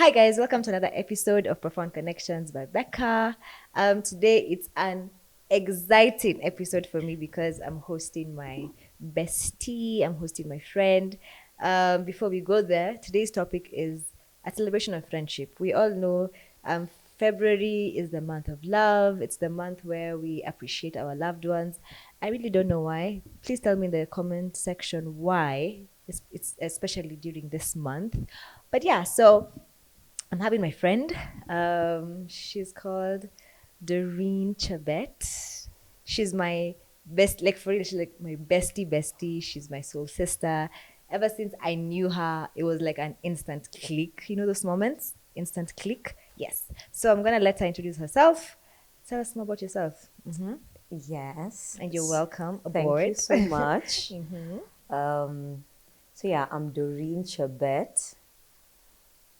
Hi guys, welcome to another episode of Profound Connections by Becca. Today it's an exciting episode for me because I'm hosting my bestie, I'm hosting my friend. Before we go there, today's topic is a celebration of friendship. We all know um, February is the month of love. It's the month where we appreciate our loved ones. I really don't know why. Please tell me in the comment section why. It's especially during this month. But yeah, so I'm having my friend. She's called Doreen Chabet. She's my best, like for real, she's like my bestie. She's my soul sister. Ever since I knew her, it was like an instant click. You know those moments? Instant click? Yes. So I'm going to let her introduce herself. Tell us more about yourself. Yes. And you're welcome Thank you aboard. so much. So yeah, I'm Doreen Chabet.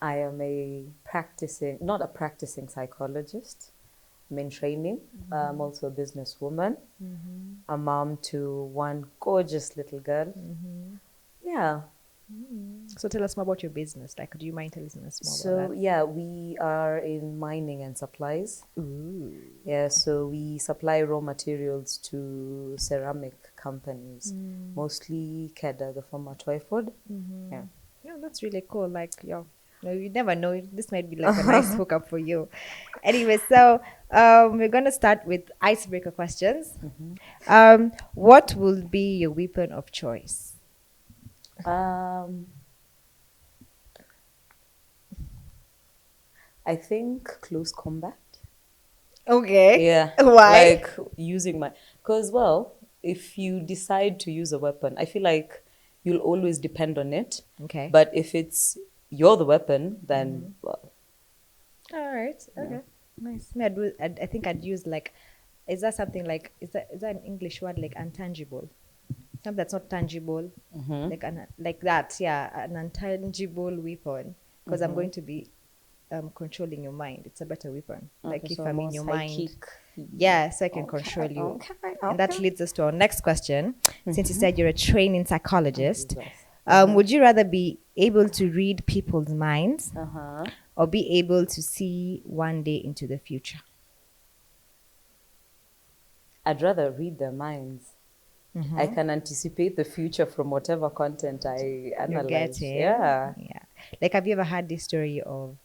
I am not a practicing psychologist. I'm in training. I'm also a businesswoman. A mom to one gorgeous little girl. Yeah. So tell us more about your business. Like, do you mind telling us more So about yeah, we are in mining and supplies. that? Ooh. Yeah, so we supply raw materials to ceramic companies, mostly Keda, the former Twyford. Yeah. Yeah, that's really cool. Like, yo, no, you never know. This might be like a nice hookup for you. Anyway, so we're gonna start with icebreaker questions. What will be your weapon of choice? Um, I think close combat. Okay. Yeah, Why? like using because well, if you decide to use a weapon, I feel like you'll always depend on it. Okay. But if you're the weapon, then well, All right. Okay. Nice. Me, I think I'd use like, is that something like, is that an English word like intangible? Something that's not tangible, like that. Yeah, an intangible weapon. Because I'm going to be controlling your mind. It's a better weapon. okay, Like if so I'm more in your mind, psychic. yeah, so I can control you. And that leads us to our next question. Since you said you're a training psychologist, Jesus. would you rather be able to read people's minds Uh-huh. or be able to see one day into the future? I'd rather read their minds. I can anticipate the future from whatever content I You're analyze. getting, Yeah. yeah. Like, have you ever had this story of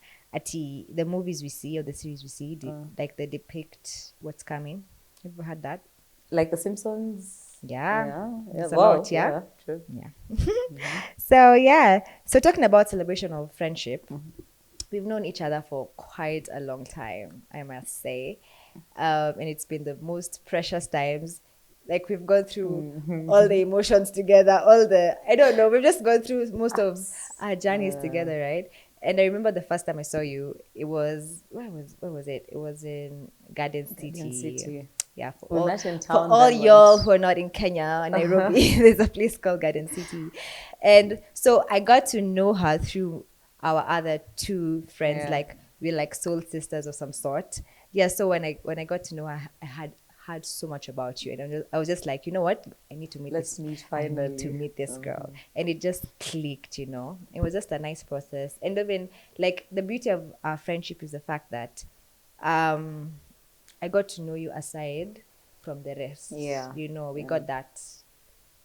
the movies we see or the series we see, like they depict what's coming? Have you ever had that? Like The Simpsons. Yeah, Yeah. Yeah. it's Well, about, yeah. yeah, true. Yeah. So yeah. So talking about celebration of friendship, we've known each other for quite a long time, I must say, and it's been the most precious times. Like we've gone through all the emotions together, all the I don't know. We've just gone through most of our journeys together, right? And I remember the first time I saw you, it was where was it? It was in Garden Garden City. City. Yeah, We met in for town all then y'all once. who are not in Kenya and Nairobi, there's a place called Garden City. And so I got to know her through our other two friends, Yeah. like we're like soul sisters of some sort. Yeah, so when I got to know her, I had heard so much about you, and I was just like, you know what, I need to meet Let's this. meet I need to finally. meet this girl, and it just clicked. It was just a nice process, and even like the beauty of our friendship is the fact that um I got to know you aside from the rest. Yeah. We got that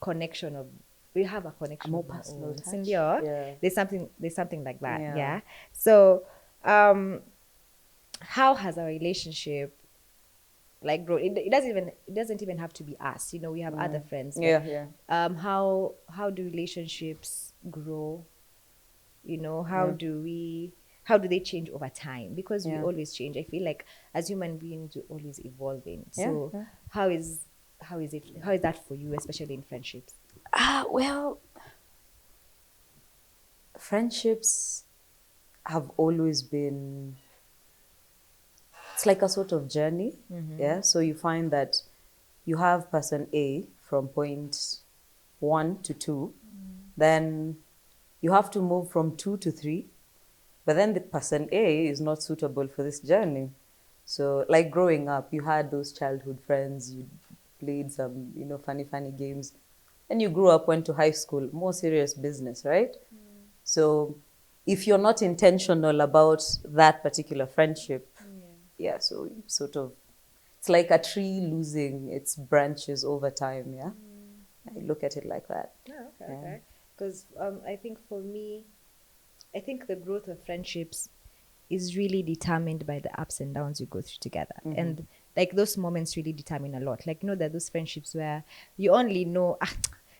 connection of we have a A connection more of our personal own. touch. Sindio, Yeah. there's something like that. Yeah. Yeah. So how has our relationship like grown? It doesn't even have to be us. We have other friends, but Yeah, yeah. how do relationships grow? How Yeah. do they change over time? Because we Yeah. always change. I feel like as human beings we're always evolving. Yeah. So Yeah. how is that for you, especially in friendships? Well, friendships have always been, it's like a sort of journey. Yeah. So you find that you have person A from point 1 to 2, then you have to move from 2 to 3, but then the person A is not suitable for this journey. So, like growing up, you had those childhood friends, you played some, funny games. And you grew up, went to high school, more serious business, right? So if you're not intentional about that particular friendship, yeah, so you sort of, it's like a tree losing its branches over time, yeah? I look at it like that. Oh, okay, Yeah. okay. Because I think for me, I think the growth of friendships is really determined by the ups and downs you go through together. And like those moments really determine a lot. Like, there are those friendships where you only know,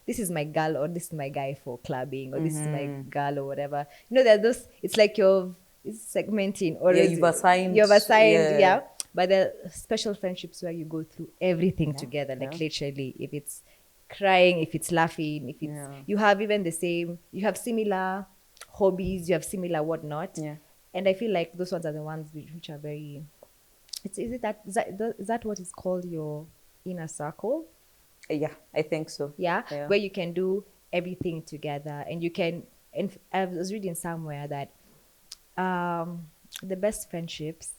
this is my girl or this is my guy for clubbing or this is my girl or whatever. There are those, it's like it's segmenting or Yeah, you've assigned. yeah. But there are special friendships where you go through everything together, like literally, if it's crying, if it's laughing, if it's, you have even you have similar hobbies, you have similar whatnot. Yeah. And I feel like those ones are the ones which are very, is that what is called your inner circle? Yeah, I think so. Yeah, where you can do everything together, and you can. And I was reading somewhere that the best friendships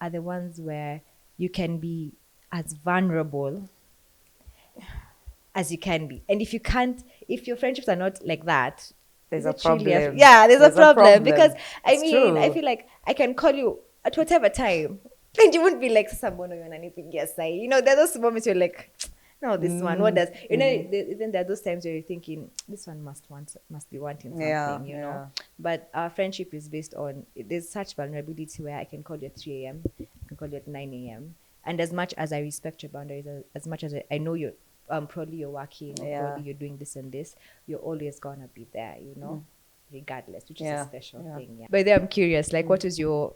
are the ones where you can be as vulnerable as you can be, and if your friendships are not like that, there's is a it truly problem. there's a problem, because It's true. I feel like I can call you at whatever time, and you wouldn't be like, someone or anything. Yes, there are those moments you're like, no, this one, what does, then there are those times where you're thinking, this one must be wanting something, you know. But our friendship is based on, there's such vulnerability where I can call you at 3 a.m, I can call you at 9 a.m, and as much as I respect your boundaries, as much as I know you're probably you're working, or probably you're doing this and this, you're always gonna be there, regardless, which is a special thing. Yeah. But then I'm curious, like, what is your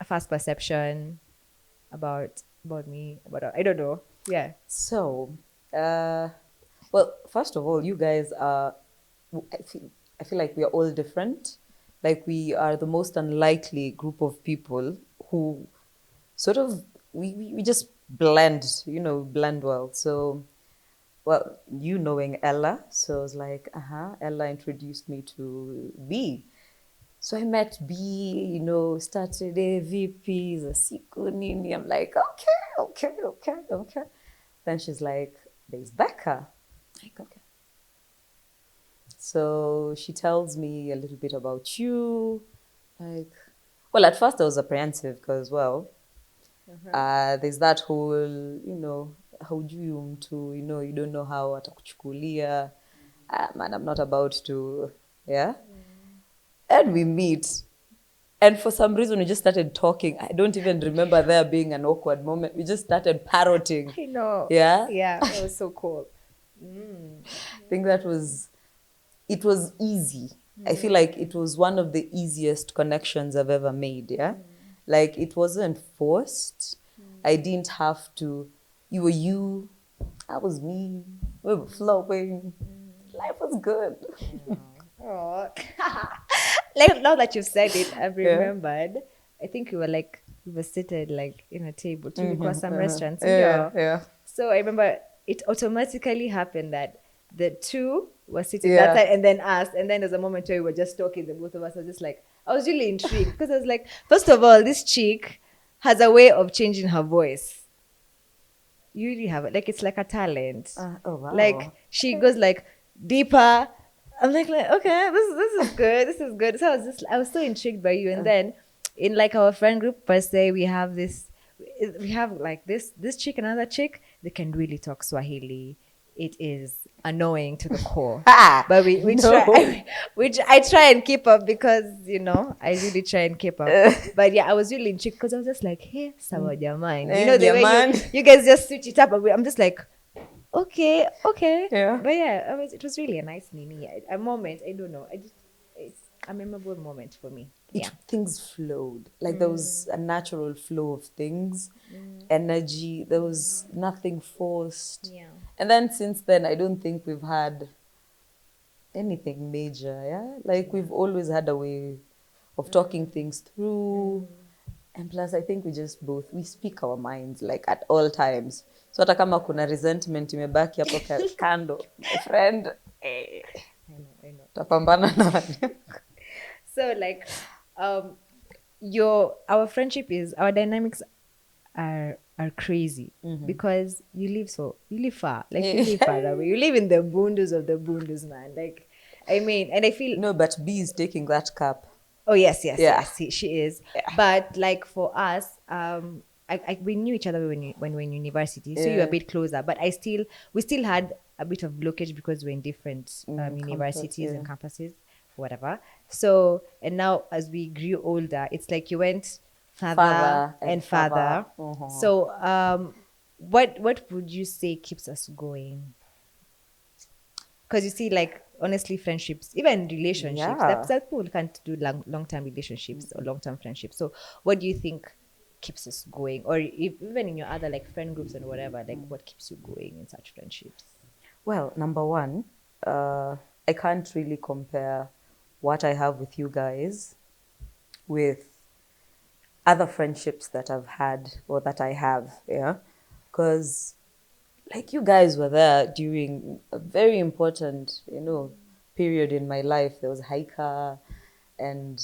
first perception about me? I don't know. Yeah. So, well, first of all, you guys are, I feel like we are all different. Like, we are the most unlikely group of people who sort of, we just blend well. So, well, you knowing Ella, so I was like, Ella introduced me to B. So I met B, started AVPs, a siku nini. I'm like, okay. Then she's like, there's Becca. Like, okay. So she tells me a little bit about you. Like, well, at first I was apprehensive because, well, there's that whole, haujui mtu, you don't know how atakuchukulia. Man, I'm not about to, yeah? And we meet. And for some reason, we just started talking. I don't even remember there being an awkward moment. We just started parroting. I know. Yeah? Yeah, that was so cool. I think it was easy. I feel like it was one of the easiest connections I've ever made, yeah? Like, it wasn't forced. I didn't have to. You were you, I was me. We were flowing. Life was good. Oh. Like, now that you've said it, I've remembered. I think we were seated like in a table to request some restaurants. Yeah. So I remember it automatically happened that the two were sitting that side and then us. And then there's a moment where we were just talking, the both of us. I was really intrigued because I was like, first of all, this chick has a way of changing her voice. You really have it. Like, it's like a talent. Oh, wow. Like, she goes like deeper. I'm like, okay, this is good. This is good. So I was so intrigued by you. And then in like our friend group per se, we have this chick, another chick, they can really talk Swahili. It is annoying to the core. But we try, which I try and keep up because, I really try and keep up. But yeah, I was really intrigued because I was just like, hey, sawa jamani. The way you guys just switch it up. I'm just like, okay. Yeah. But yeah, it was really a nice mini, a moment. I don't know. It's a memorable moment for me. Yeah. Things flowed. Like, there was a natural flow of things, energy. There was nothing forced. Yeah. And then since then, I don't think we've had anything major, yeah? Like, we've always had a way of talking things through. And plus, I think we speak our minds, like, at all times. So hata kama kuna resentment imebaki hapo kando, my friend, I know. tapambana nayo. So like, our friendship our dynamics are crazy because you live far, like you live far away. You live in the boondoos of the boondoos, man. Like, I mean, and I feel no, but B is taking that cap. Oh yes, yes, Yeah. yes. She is. But like for us, we knew each other when we were in university, so you were a Yeah. bit closer. But we still had a bit of blockage because we're in different Campus, universities yeah. and campuses, whatever. So and now as we grew older, it's like you went farther Father and and father. farther. So what would you say keeps us going? Because you see, like honestly, friendships, even relationships, Yeah. that people can't do long term relationships or long term friendships. So, what do you think keeps us going, or if, even in your other like friend groups and whatever, like what keeps you going in such friendships? Well, number one, I can't really compare what I have with you guys with other friendships that I've had or that I have, yeah? Because, like, you guys were there during a very important, period in my life. There was Haika and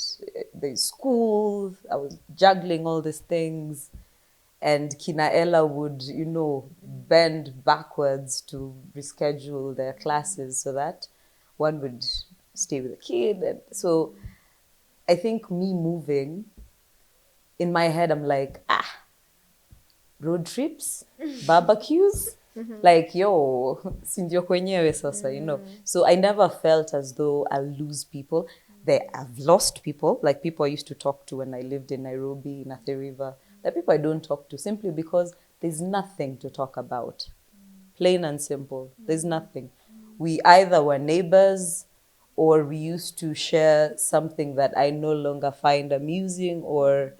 the school. I was juggling all these things. And Kina Ella would, bend backwards to reschedule their classes so that one would stay with the kid. And so I think me moving, in my head, I'm like, road trips, barbecues, like, yo, sindio kwenyewe sasa. So I never felt as though I'll lose people. I've lost people, like people I used to talk to when I lived in Nairobi, in Athi River. There are people I don't talk to simply because there's nothing to talk about. Plain and simple. There's nothing. We either were neighbors or we used to share something that I no longer find amusing or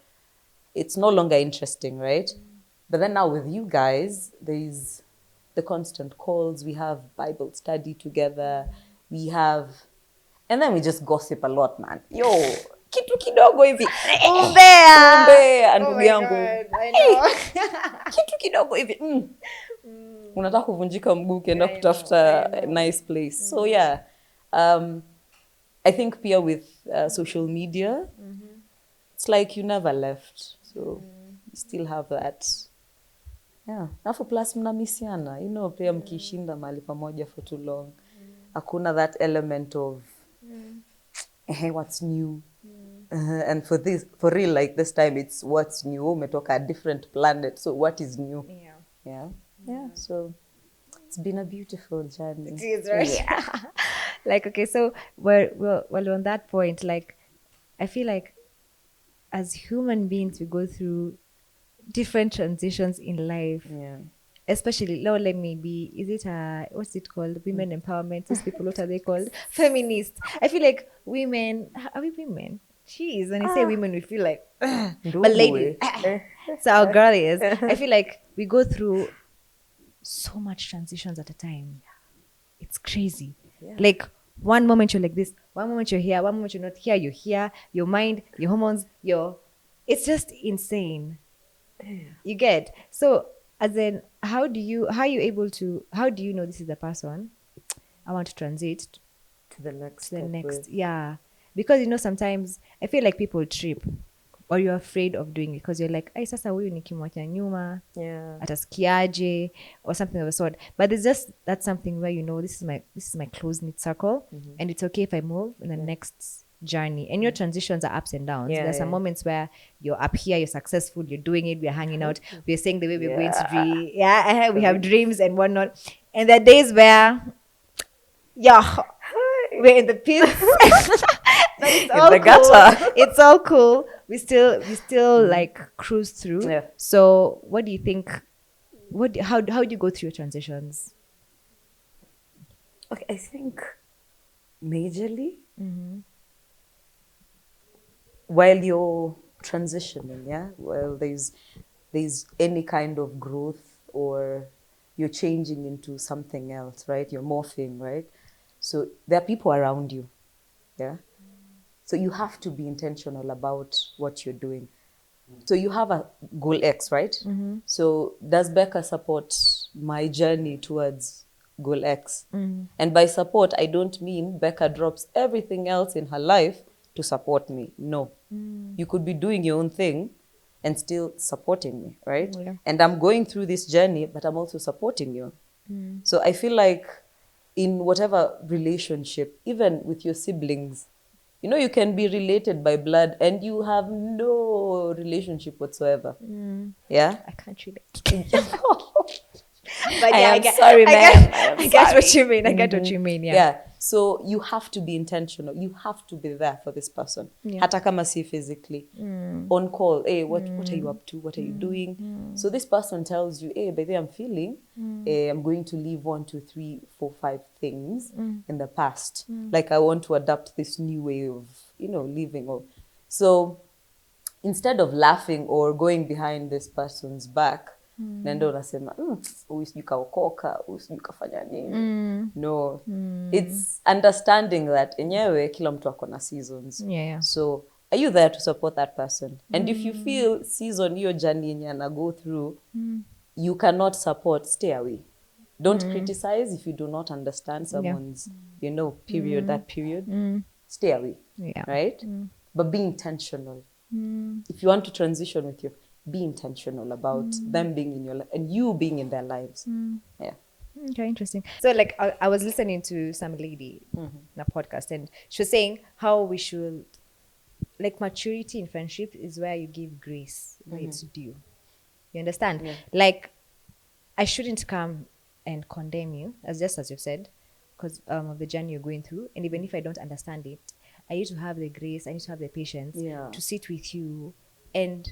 it's no longer interesting, right? But then now with you guys, there's the constant calls. We have Bible study together. We have, and then we just gossip a lot, man. Yo, kitu kidogo hivi. Umbea! Umbea, Oh ndugu my yangu. God, I know. Kitu kidogo hivi. Unataka kuvunjika mguu ukienda I know, kutafuta I a know. nice place. So yeah, I think pia with social media, it's like you never left. So you still have that. Yeah. Alafu plus mnamisiana, pia mkishinda mahali pamoja for too long. Hakuna that element of, hey, what's new? And for real, like this time, it's what's new. Umetoka a different planet. So what is new? Yeah. Yeah. Yeah. So it's been a beautiful journey. It is, right? Yeah. Like, okay, so well, on that point, like, I feel like as human beings, we go through different transitions in life. Yeah. Especially, now let me be, is it what's it called? Women empowerment. Those people, what are they called? Feminists. I feel like women, are we women? Jeez, when you say women, we feel like, but ladies. So our girl is. I feel like we go through so much transitions at a time. It's crazy. Yeah. Like one moment you're like this, one moment you're here, one moment you're not here, you're here, your mind, your hormones, it's just insane. You get? So as in, how do you know this is the person I want to transit To the next to the step next? with- Yeah. Because sometimes I feel like people trip or you're afraid of doing it because you're like, ay, sasa huyu nikimwacha nyuma Yeah. atasikiaje or something of the sort. But it's just that's something where this is my close knit circle, and it's okay if I move in the next journey. And your transitions are ups and downs. Yeah, There's some yeah. moments where you're up here, you're successful, you're doing it, we're hanging out, we're saying the way we're going to Yeah. be. Yeah, we have dreams and whatnot. And there are days where, yeah, we're in the pits. But it's all the cool. gutter. It's all cool. We still like cruise through. Yeah. So what do you think? How do you go through your transitions? Okay, I think majorly while you're transitioning, yeah, well, there's any kind of growth or you're changing into something else, right? You're morphing, right? So there are people around you, yeah. So you have to be intentional about what you're doing. So you have a goal X, right? So does Becca support my journey towards goal X? And by support, I don't mean Becca drops everything else in her life to support me. No. You could be doing your own thing and still supporting me, right? Yeah. And I'm going through this journey, but I'm also supporting you. So I feel like in whatever relationship, even with your siblings, You know, you can be related by blood and you have no relationship whatsoever. Yeah. I can't relate. But I yeah, am sorry, ma'am. I am I get what sorry. you mean. I get what you mean. Yeah. Yeah. So you have to be intentional. You have to be there for this person. Yeah. Hata kama si physically. On call. Hey, what are you up to? What are you doing? So this person tells you, hey, baby, I'm feeling, I'm going to leave 1, 2, 3, 4, 5 things in the past. Like I want to adapt this new way of, living. So instead of laughing or going behind this person's back, nenda unasema huyu sijui kaokoka, huyu sijui kafanya nini. No, it's understanding that enyewe kila mtu ako na seasons. Yeah. So are you there to support that person? And if you feel season hiyo journey yenye ana go through, you cannot support, stay away. Don't criticize if you do not understand someone's, period, that period. Stay away. Yeah. Right? But be intentional. If you want to transition with you, be intentional about them being in your life and you being in their lives. Yeah. Okay, interesting. So like I was listening to some lady in a podcast and she was saying how we should, like, maturity in friendship is where you give grace where it's due. You understand? Yeah. Like, I shouldn't come and condemn you, as you've said, because of the journey you're going through. And even if I don't understand it, I need to have the grace, I need to have the patience to sit with you and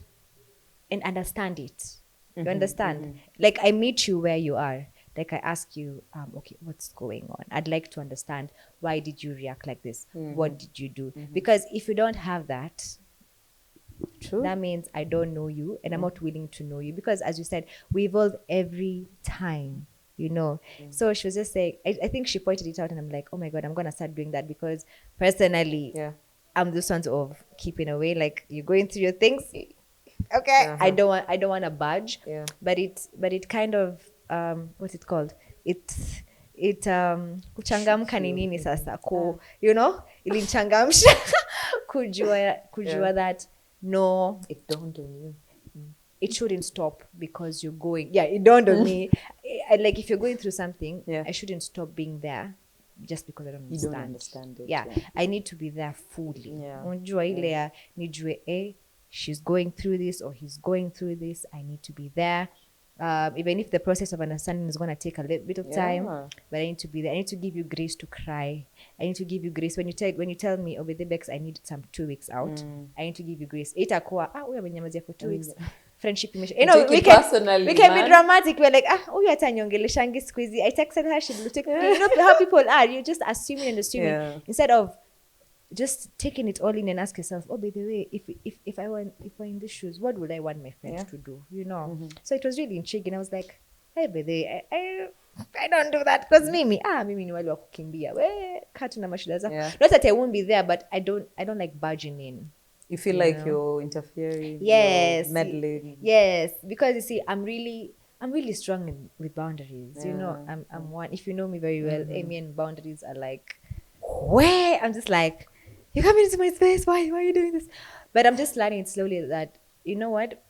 understand it. You understand? Like, I meet you where you are. Like, I ask you, okay, what's going on? I'd like to understand, why did you react like this? What did you do? Because if you don't have that, that means I don't know you and I'm not willing to know you. Because as you said, we evolve every time, So she was just saying, I think she pointed it out and I'm like, oh my God, I'm going to start doing that because personally, I'm this one of keeping away. Like, you're going through your things. Okay. I don't want to budge. Yeah. But it kind of, what's it called? Kuchangamka ni nini sasa? Ilinchangamsha. Kujua that, no, It dawned on you. it shouldn't stop because you're going. Yeah, it dawned on me. Like, if you're going through something, I shouldn't stop being there just because I don't understand. You don't understand it. Yeah. I need to be there fully. Yeah. Unajua ile ya nijue, she's going through this or he's going through this. I need to be there. Even if the process of understanding is going to take a little bit of time, but I need to be there. I need to give you grace to cry. I need to give you grace when you tell me, oh, Bex, I need some 2 weeks out. I need to give you grace. Itakuwa huyu amenyamazia for 2 weeks. Friendship we can be dramatic. We're like, huyu atanyongeleshangi siku hizi. I texted her, she will take. You know how people are. You're just assuming and assuming instead of just taking it all in and ask yourself, oh, by the way, if I were in these shoes, what would I want my friends to do? So it was really intriguing. I was like, hey, by the way, I don't do that because mimi ni wale wa kukimbia. Katu na mashida zako. Not that I won't be there, but I don't like barging in. You feel like you're interfering. Yes. You're meddling. Yes, because you see, I'm really strong with boundaries. I'm one. If you know me very well, Amy and boundaries are like, where I'm just like, you come into my space. Why are you doing this? But I'm just learning slowly that, you know what?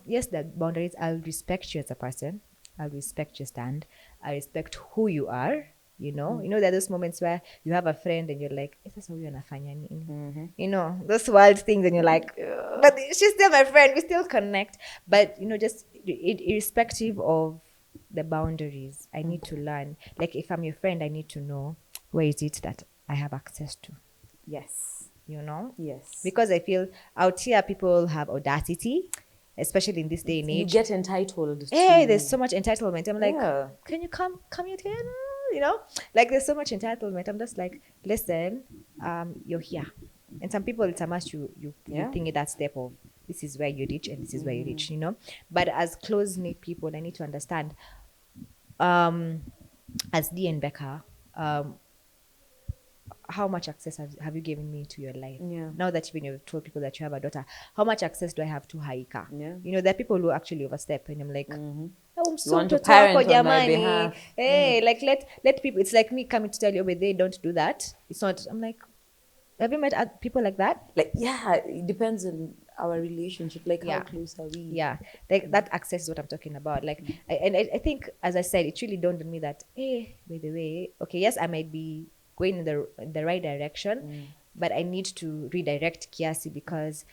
Yes, that boundaries. I'll respect you as a person. I'll respect your stand. I respect who you are. There are those moments where you have a friend and you're like, "Is huyu anafanya nini?" Those wild things, and you're like, but she's still my friend. We still connect. But just irrespective of the boundaries, I need to learn. Like, if I'm your friend, I need to know where is it that I have access to. Yes. Yes. Because I feel out here people have audacity, especially in this day and age. You get entitled. Hey, there's so much entitlement. I'm like, can you come here? Like, there's so much entitlement. I'm just like, listen, you're here. And some people, it's a must you think that step of, this is where you reach and this is where you reach, But as close-knit people, I need to understand, as Dee and Becca, how much access have you given me to your life? Yeah. Now that even you've told people that you have a daughter, how much access do I have to Haika? Yeah. There are people who actually overstep, and I'm like, you want to parent on my behalf. Hey, like, let people. It's like me coming to tell you, but they don't do that. It's not. I'm like, have you met people like that? Like, it depends on our relationship. Like, how close are we? Yeah, like that access is what I'm talking about. Like, I think, as I said, it really dawned on me that, hey, by the way, okay, yes, I might be going in the right direction, but I need to redirect kiasi because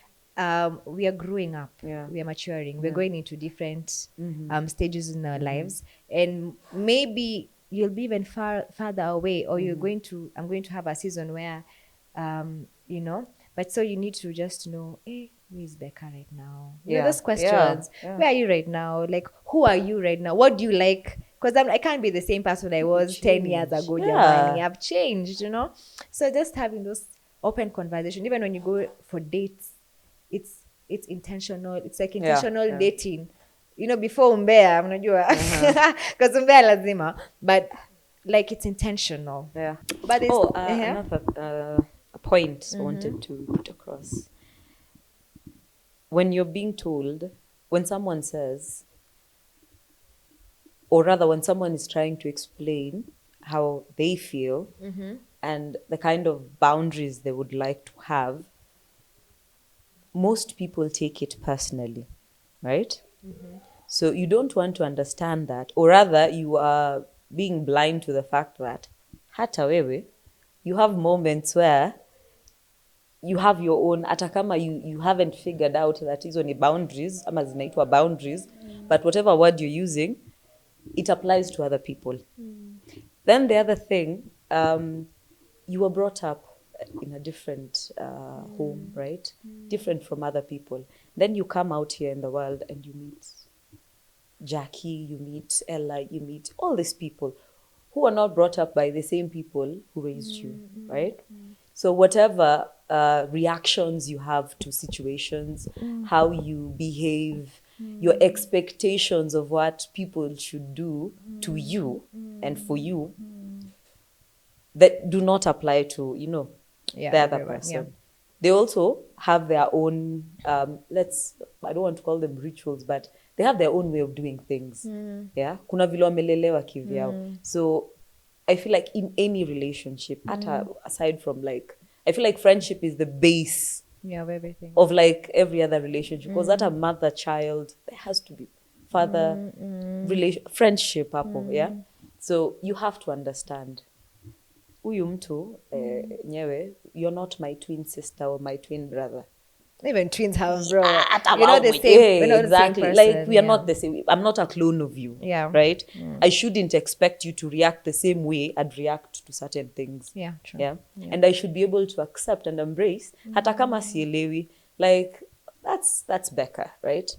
we are growing up, Yeah. we are maturing, we're going into different stages in our Mm-hmm. lives, and maybe you'll be even farther away, or I'm going to have a season where you know, but so you need to just know, hey, who is Becca right now? You know, Yeah. those questions. Yeah. Where are you right now? Like, who are you right now? What do you like? Because I can't be the same person I was 10 years Change. ago. Yeah. Jamani. I've changed, you know? So just having those open conversation, even when you go for dates, it's intentional. It's like intentional Yeah. dating. You know, before umbea, mnajua. Because umbea lazima. But like it's intentional. Yeah. But it's, Another point I wanted to put across. When you're being told, when someone says, or rather when someone is trying to explain how they feel and the kind of boundaries they would like to have, most people take it personally, right? So you don't want to understand that, or rather you are being blind to the fact that hata wewe, you have moments where you have your own, hata kama you haven't figured out that hizo ni boundaries ama zinaitwa boundaries, but whatever word you're using, it applies to other people. Then the other thing, you were brought up in a different home, right? Different from other people. Then you come out here in the world and you meet Jackie, you meet Ella, you meet all these people who are not brought up by the same people who raised you, right? So whatever reactions you have to situations, how you behave, your expectations of what people should do to you and for you, that do not apply to, you know, Yeah, the other everyone, person. yeah. They also have their own, I don't want to call them rituals, but they have their own way of doing things. Yeah, kuna vile wamelelewa kivyao. So I feel like in any relationship, aside from like, I feel like friendship is the base Yeah, of everything. of like every other relationship, because that a mother child, there has to be father friendship hapo, yeah. So you have to understand, huyu mtu nyewe, you're not my twin sister or my twin brother. Even twins have, bro. Hata You're not the wao same. mwenyewe, We're not exactly. the same person. Like we are yeah. not the same. I'm not a clone of you. Yeah. Right? I shouldn't expect you to react the same way I'd react to certain things. Yeah, true. Yeah. And I should be able to accept and embrace. Hata kama sielewi. Like that's Becca, right?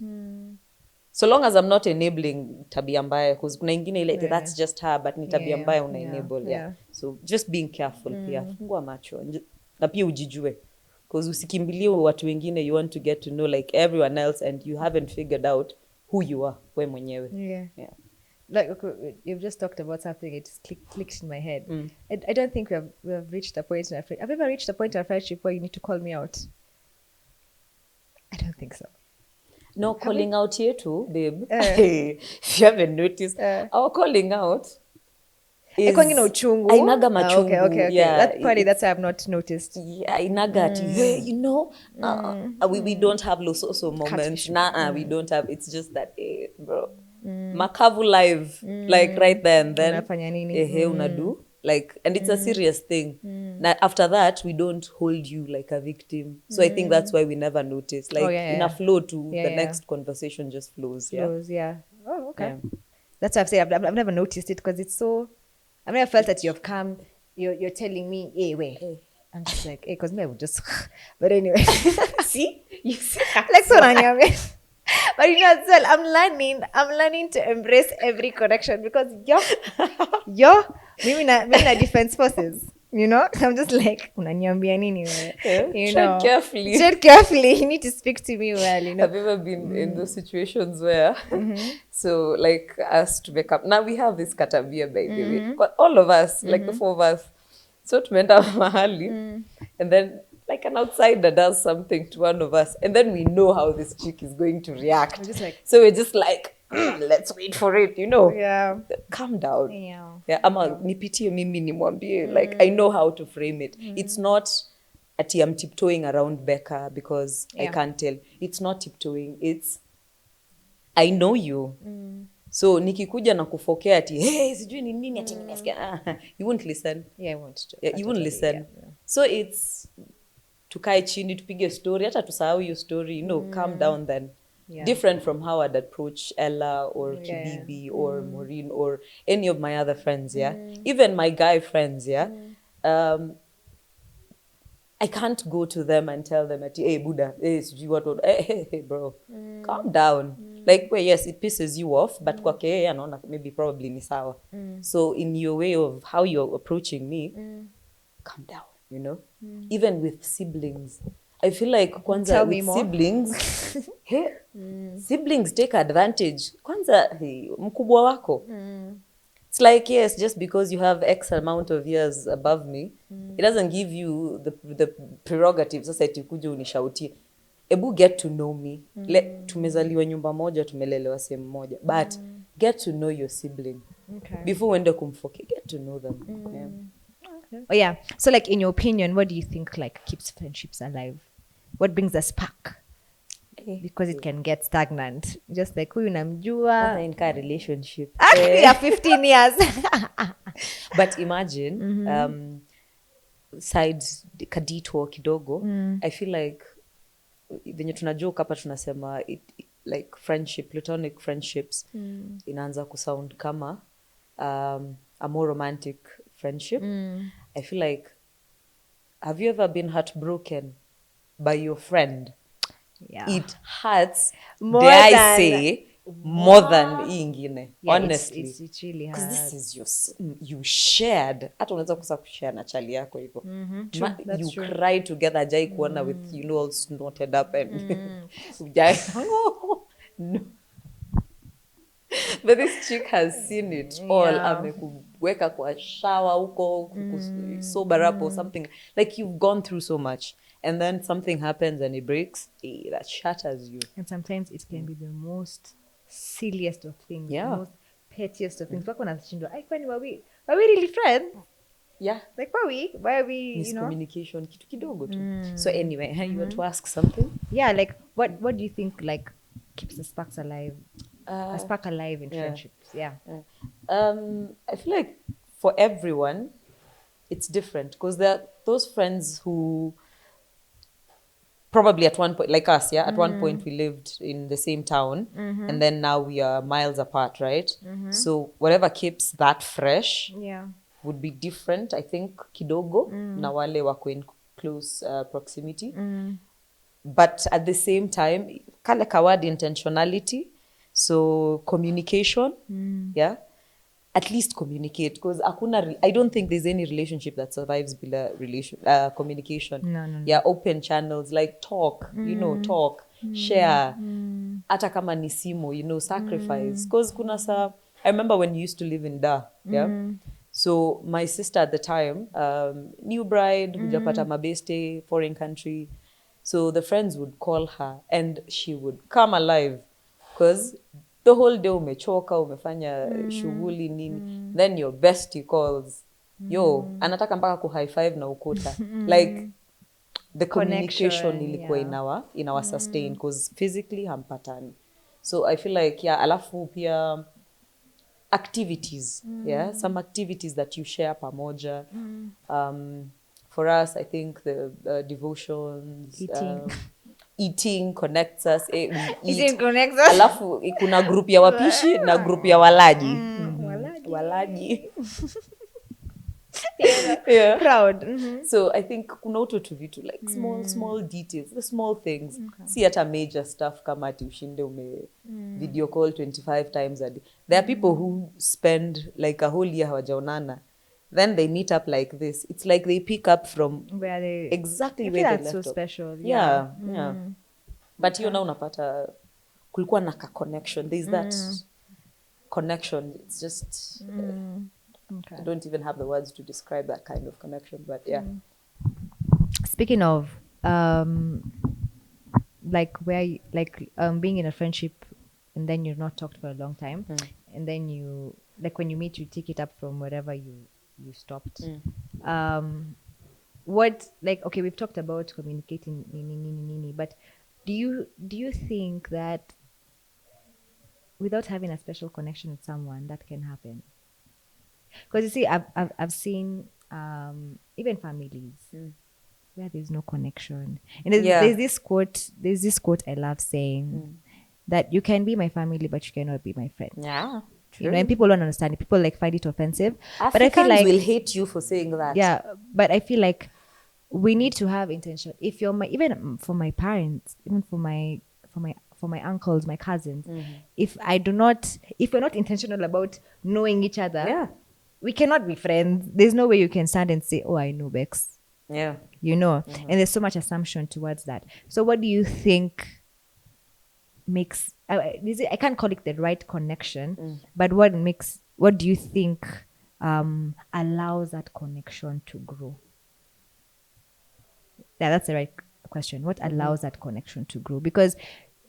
So long as I'm not enabling tabia mbaya, because kuna ingine ile that's just her, but ni tabia mbaya una enable. Yeah. So just being careful pia. Fungua macho. Na pia ujijue. Because usikimbilie watu wengine, you want to get to know like everyone else and you haven't figured out who you are, we mwenyewe. Yeah. Like, okay, you've just talked about something, it just clicked in my head. I don't think we have reached a point in our friendship. Have you ever reached a point in our friendship where you need to call me out? I don't think so. No, calling out here too, babe. If you haven't noticed, our calling out is uchungu. Ainaga machungu. Okay. Yeah, that's why I've not noticed. Yeah, inaga hey, you know, we don't have so moments. We don't have. It's just that, hey, bro. Makavu live, like right there and then. Unafanya nini? Unadu. Like, and it's a serious thing. Now, after that, we don't hold you like a victim. So I think that's why we never notice. Like, in a flow to the next conversation just flows. Yeah. Oh, okay. Yeah. That's why I've said I've never noticed it, because it's so. I've never felt that you've come. You're telling me, hey, wait. I'm just like, hey, because me I would just. But anyway, see, you see, like so. But you know, as well, I'm learning to embrace every connection, because yo, maybe not defense forces. You know, I'm just like, unaniambia nini wewe? You know, tread carefully. You need to speak to me well. You know, have you ever been in those situations where, so like us to make up? Now we have this katabia, by the way, but all of us, like the four of us, so tumeenda mahali, and then like an outsider does something to one of us, and then we know how this chick is going to react. So we're just like, let's wait for it, you know. Yeah. Calm down. Yeah. Ama nipitie mimi nimwambie. Like, I know how to frame it. It's not ati I'm tiptoeing around Becca because I can't tell. It's not tiptoeing. It's, I know you. So nikikuja na kufokea ati, hey, sijui ni nini ati nimesikia. You won't listen. Yeah, I won't. You won't listen. So it's tukae chini tupige story, hata tusahau hiyo story, calm down then. Yeah. Different from how I'd approach Ella or Yeah. Kibibi or Maureen or any of my other friends, even my guy friends, I can't go to them and tell them, hey, Buddha, hey, hey, bro, calm down. Like, well, yes, it pisses you off, but kwake, maybe probably ni sawa. So in your way of how you're approaching me, calm down, Even with siblings. I feel like kwanza Tell me with more. siblings, hey, siblings take advantage. Kwanza, hey, mkubwa wako. It's like, yes, just because you have X amount of years above me, it doesn't give you the prerogative. Sasa eti kuja unishautie. Ebu get to know me. Tumezaliwa nyumba moja, tumelelewa sehemu moja. But get to know your sibling. Okay. Before uende kumfoke, get to know them. Yeah. Okay. Oh yeah. So like in your opinion, what do you think like keeps friendships alive? What brings a spark? Because it can get stagnant. Just like huyu namjua. In a relationship. Yeah, 15 years. But imagine, sides kadito kidogo, I feel like venye tunajoke hapa tunasema like friendship, platonic friendships, inaanza kusound kama a more romantic friendship. I feel like, have you ever been heartbroken by your friend? Yeah. It hurts, More dare than- I say, more than hii ingine. Yeah, honestly. It's really hard. Because this is you shared. Hata unaweza kusa kushare na chali yako hivyo. True, that's You true. cry together, ajai kuona with, all snorted up and ujai. No. But this chick has seen it all. Yeah. Amekuweka kwa shower huko, sober up or something. Like you've gone through so much. And then something happens and it breaks. That shatters you. And sometimes it can be the most silliest of things. Yeah. The most pettiest of things. Wako nashindwa, "Ai, kwani were we really friends? Yeah. Like, why are we, Miscommunication, kitu kidogo tu. So anyway, you want to ask something? Yeah, like, what do you think, like, keeps the sparks alive? A spark alive in yeah. friendships, yeah. I feel like for everyone, it's different. Because there are those friends who probably at one point, like us, at one point we lived in the same town, and then now we are miles apart, right? So whatever keeps that fresh Yeah. would be different, I think, kidogo, na wale wako in close proximity. But at the same time, kale kawad intentionality, so communication, at least communicate, because I don't think there's any relationship that survives bila communication. No. Yeah, open channels, like talk, talk, share, hata kama ni simu, sacrifice. Because I remember when you used to live in Da, so my sister at the time, new bride, hujapata mabeste, foreign country. So the friends would call her and she would come alive because the whole day umechoka, umefanya shughuli nini. Then your bestie calls. Yo, anataka mpaka ku high five na ukuta. Like the communication ilikuwa in our sustain because physically hampatani. So I feel like, alafu pia activities, some activities that you share pamoja. For us, I think the devotions, eating connects us. We eat. Eating connects us. Alafu kuna group ya wapishi na group ya walaji. Walaji. Yeah. Proud. So I think kuna uto tu vitu like small details, the small things. Si hata major stuff kama ati ushinde video call 25 times a day. There are people who spend like a whole year hawajaonana. Then they meet up like this. It's like they pick up from where they exactly I where feel they that's left so off. special. Yeah. But hiyo na unapata kulikuwa na connection. There's that connection. It's just Okay. I don't even have the words to describe that kind of connection, but yeah. Speaking of like being in a friendship and then you're not talked for a long time, and then you like when you meet, you take it up from wherever you stopped. What, like, okay, we've talked about communicating nini, but do you think that without having a special connection with someone that can happen? Because you see, I've seen even families where there's no connection. And there's, Yeah. there's this quote I love saying that you can be my family, but you cannot be my friend. Yeah. You know, and people don't understand it. People like find it offensive. Africans but I feel like will hate you for saying that. yeah, but I feel like we need to have intention. If you're my, even for my parents, even for my uncles, my cousins, if we're not intentional about knowing each other, Yeah. we cannot be friends. There's no way you can stand and say, oh, I know Bex, Yeah. you know. And there's so much assumption towards that. So what do you think makes I can't call it the right connection, but what do you think allows that connection to grow? Yeah, that's the right question. What allows that connection to grow? Because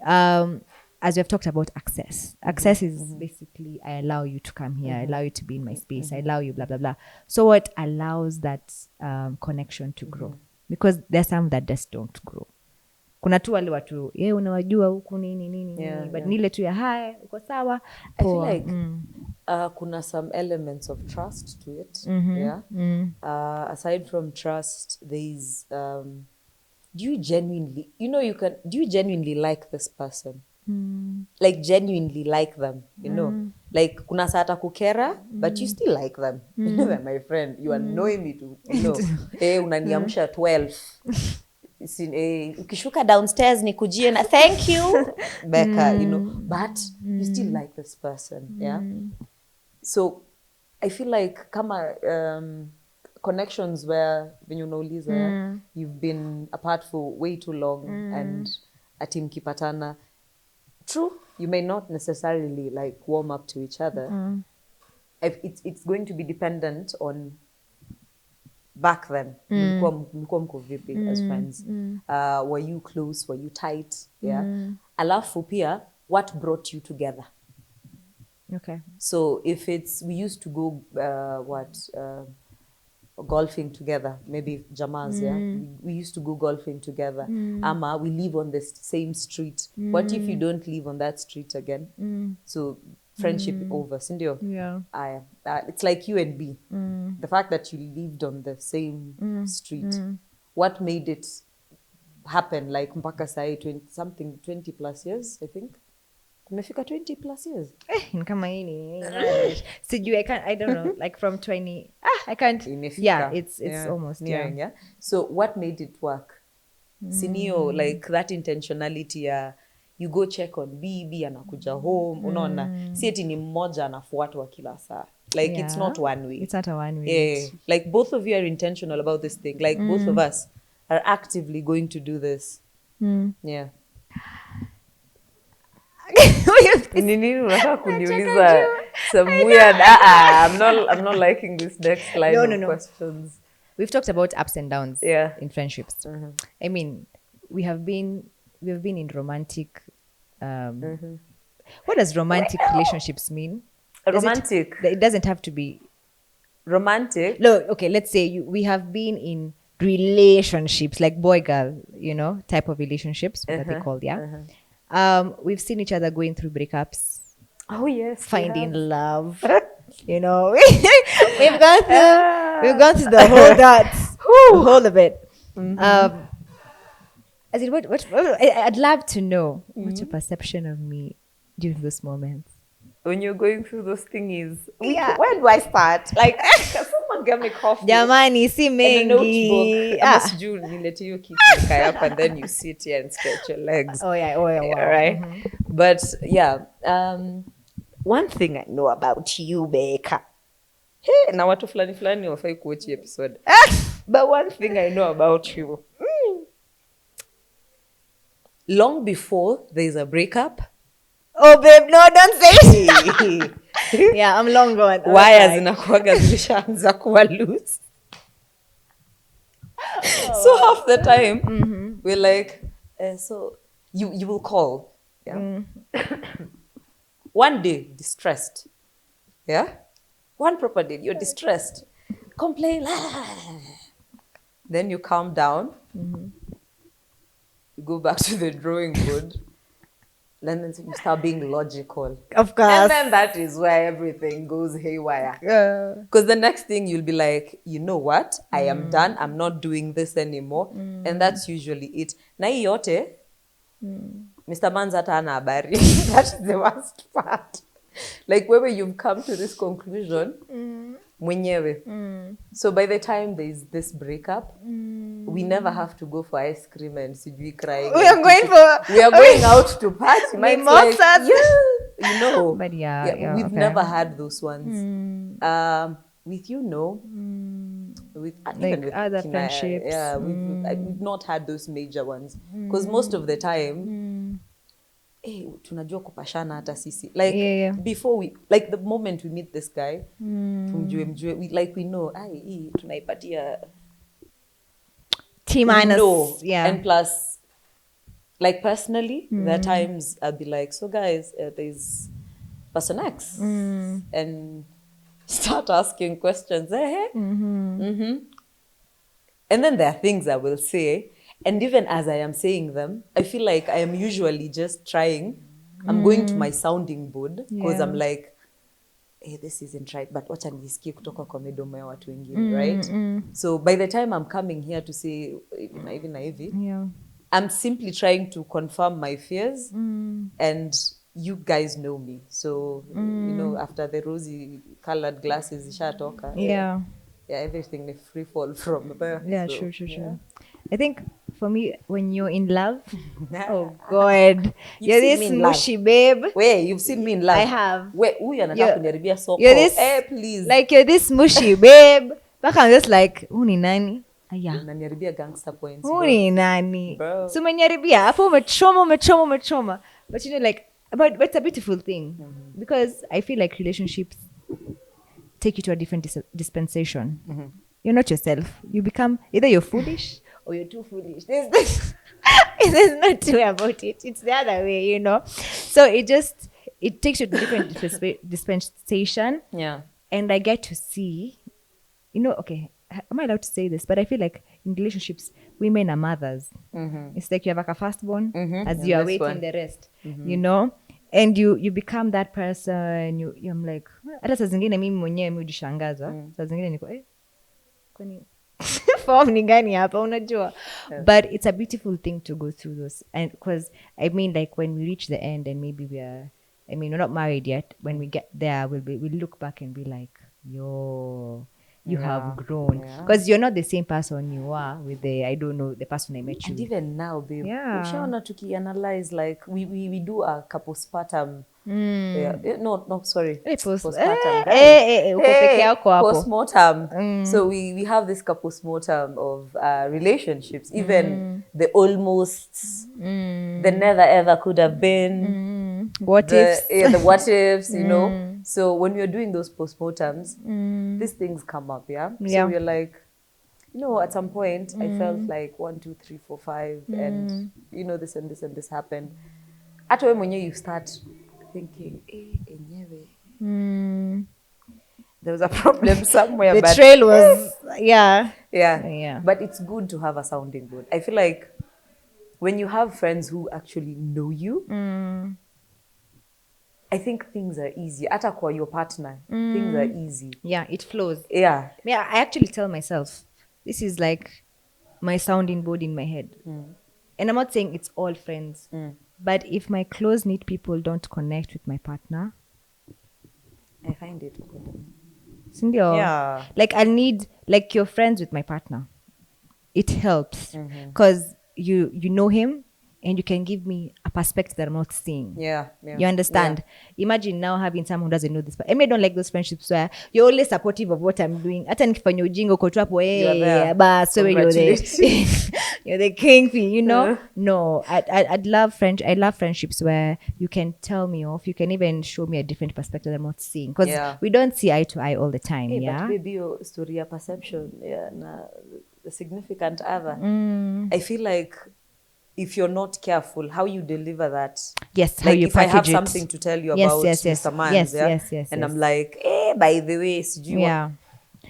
as we have talked about access is basically, I allow you to come here, I allow you to be in my space, I allow you blah blah blah. So what allows that connection to grow? Because there's some that just don't grow. Kuna tu wale watu unawajua huku nini Yeah, but nile tu ya hai uko sawa. I feel Poa. like kuna some elements of trust to it. Yeah. Aside from trust, there's do you genuinely like this person? Like genuinely like them, you know? Like kuna saa atakukera, but you still like them. You know, they're my friend. You annoy me to, you know, unaniamsha 12. Ukishuka downstairs nikujie na thank you Becca, you know, but you still like this person. Yeah. So I feel like kama connections where when unauliza you've been apart for way too long and ati mkipatana, true, you may not necessarily like warm up to each other. It's going to be dependent on back then. Mlikuwa mko vipi as friends? Were you close? Were you tight? Yeah. Alafu pia, what brought you together? Okay. So if we used to go golfing together, maybe Jamas, yeah, we used to go golfing together. Ama we live on the same street. What if you don't live on that street again? So friendship over, sindio? Yeah. It's like you and B. The fact that you lived on the same street, what made it happen? Like mpaka sai 20 plus years, I think. Kumefika 20 plus years. Kama hii sijui, I don't know, like from 20 I can't. Imefika. Yeah, it's almost nearing, yeah. So what made it work? Sinio, like that intentionality ya you go check on B anakuja home, unaona, si eti ni mmoja anafuatwa kila saa. Like it's not one way. It's not a one way. Yeah. Like both of you are intentional about this thing. Like both of us are actively going to do this. Yeah. Nini unataka kuniuliza some weird I'm not liking this next line of questions. We've talked about ups and downs in friendships. I mean, we have been in romantic what does romantic relationships mean? Romantic. It doesn't have to be romantic. No, okay, let's say we have been in relationships, like boy girl, you know, type of relationships, what they called, we've seen each other going through breakups. Oh yes, finding love. You know, we've gone through the whole the whole of it. As in, what I'd love to know what's your perception of me during those moments. When you're going through those things, where do I start? Like, someone get me coffee. Jamani, si mengi. Nilete hiyo kitu kaya and then you sit here and stretch your legs. Oh yeah, wow. Right? But yeah, one thing I know about you, Becca. Hey, na watu fulani wafai kuochi episode. But one thing I know about you. Long before there's a breakup. Oh babe, no, don't say it. Yeah, I'm long gone. Wires zinakuwaga zilishaanza kuwa loose. So half the time we're like, so you will call. Yeah. One day, distressed. Yeah. One proper day, you're distressed. Complain. Then you calm down. You go back to the drawing board. And then you start being logical. Of course. And then that is where everything goes haywire. Because the next thing you'll be like, you know what? I am done. I'm not doing this anymore. And that's usually it. Na hii yote, Mr. Man's hata hana habari. That's the worst part. Like whether you've come to this conclusion, mwenyewe. So by the time there's this breakup, we never have to go for ice cream and sijui crying. We are going out to party. Mike's like, Mimosas. yeah, you know. But yeah, we've okay. never had those ones. With you, no. With even with other Kina, friendships. yeah, we've not had those major ones because most of the time, tunajua kupashana hata sisi. Like before like the moment we meet this guy, tumjue, we know, hii tunaipatia T-. Yeah. And plus, like personally, there are times I'll be like, so guys, there's person X, and start asking questions. And then there are things I will say, and even as I am saying them, I feel like I am usually just trying. I'm going to my sounding board because I'm like, hey, this isn't right, but wacha nisikie kutoka kwa midomo ya watu wengine, right? So by the time I'm coming here to say hivi na hivi, I'm simply trying to confirm my fears, and you guys know me. So, you know, after the rosy colored glasses ishatoka, yeah, everything is free fall from there. Yeah, so, true. I think for me, when you're in love, oh God, you're this mushy babe. Wait, you've seen me in love? I have. Wait, huyu anataka kuniharibia soko. You're this, please. Like you're this mushy babe. Back I'm just like, huu ni nani? Aya. Unaniharibia gangster points. Huu ni nani? Bro. So umeniharibia. Hapo umechoma. But you know, like, but it's a beautiful thing. Because I feel like relationships take you to a different dispensation. You're not yourself. You become, either you're foolish or you're too foolish. There's no two way about it. It's the other way, you know. So it takes you to a different dispensation. Yeah. And I get to see, you know, okay, am I allowed to say this? But I feel like in relationships, women are mothers. It's like you have like a firstborn as you are waiting the rest, you know? And you become that person. I'm like, hata saa zingine mimi mwenyewe hujishangaza. Saa zingine niko, kwani form ni gani hapa unajua? But it's a beautiful thing to go through those. And because I mean, like when we reach the end and maybe we're not married yet, when we get there, we'll look back and be like, yo, you have grown. Because you're not the same person you are with the person I met you. And even now, babe, ushaona tuki-analyze, like we do a postpartum. Sorry. Postpartum. Postmortem. So we have this postmortem of relationships, even the almost, the never ever could have been. What ifs. The what ifs, you know. So when we're doing those postmortems, these things come up, So we're like, you know, at some point I felt like 1, 2, 3, 4, 5, and you know, this and this and this happened. At when you start thinking, there was a problem somewhere. The trail was, yeah. But it's good to have a sounding board. I feel like when you have friends who actually know you, I think things are easy. Hata kwa your partner, things are easy. Yeah, it flows. Yeah. I actually tell myself, this is like my sounding board in my head. And I'm not saying it's all friends. But if my close-knit people don't connect with my partner, I find it good. Sindio? Yeah. Like I need, like you're friends with my partner. It helps. Because you know him and you can give me a perspective that I'm not seeing. Yeah. You understand? Imagine now having someone who doesn't know this. But I don't like those friendships where you're always supportive of what I'm doing. Hata nikifanya ujinga uko tu hapo, so you're the king, you know? No, I love friendships where you can tell me off. You can even show me a different perspective that I'm not seeing. Because we don't see eye to eye all the time, But maybe your story, your perception, the significant other. I feel like if you're not careful, how you deliver that. Yes, how like you package it. If I have something to tell you about Mr. Mans, and I'm like, by the way,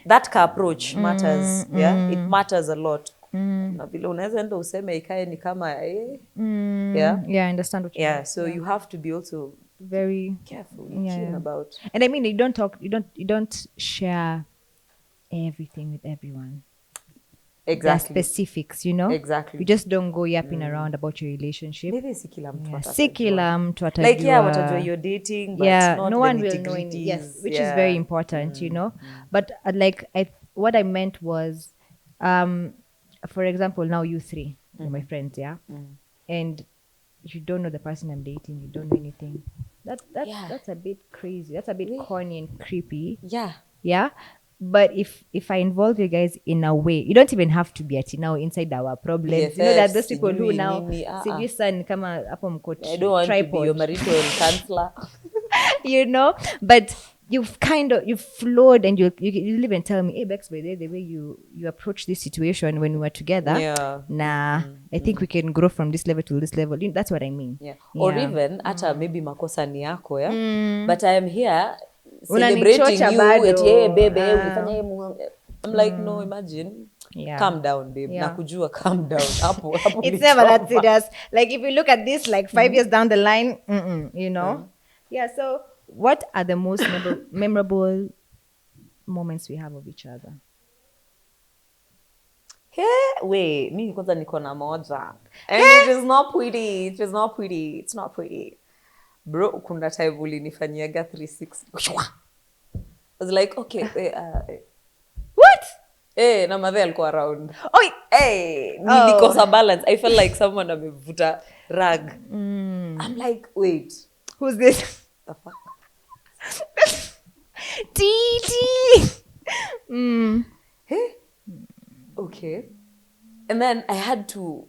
that approach matters, It matters a lot. na vile unaweza enda useme ikae ni kama yeah Yeah, I understand what you mean. yeah, so you have to be also Very careful, Yeah, keen yeah. about And I mean, you don't share everything with everyone. There are exactly specifics, you know. exactly You just don't go yapping around about your relationship. maybe si kila mtu Yeah, atajua. si kila mtu like yeah atajua. watajua you're dating but Yeah, not no the one will know any, yes, nitty-gritties. which is Yeah. very important, you know. But what I meant was, for example, now you three, you're my friends, yeah, and you don't know the person I'm dating, you don't know anything. Yeah. That's a bit crazy. That's a bit corny and creepy. Yeah. Yeah. But if I involve you guys in a way, you don't even have to be at now inside our problems. You know that those people who sijui now nini, sijui sana kama hapo mko I don't want to be your tripod. marital counselor. You know, but you've flowed and you live and tell me, hey Bex, by the way you approach this situation when we were together, Yeah. nah, I think we can grow from this level to this level. That's what I mean. Yeah. Or Yeah. even hata maybe makosa ni yako but I am here Unanichocha celebrating you bado. at yeah bebe ulifanya I'm like no, imagine. Yeah. Calm down babe. Yeah. Nakujua calm down. Hapo It's ni never that choma. serious. Like if you look at this like 5 years down the line, you know. Yeah, so what are the most memorable moments we have of each other? Wait, mimi kwanza niko na moja. And it is not pretty. It is not pretty. It's not pretty. Bro, kuna time ulinifanyiaga 360. I was like, okay, What? na madhe alikuwa around. Oh, Nilikosa balance. I felt like someone amevuta rag. I'm like, wait. who's this? The fuck? TT. Okay. And then I had to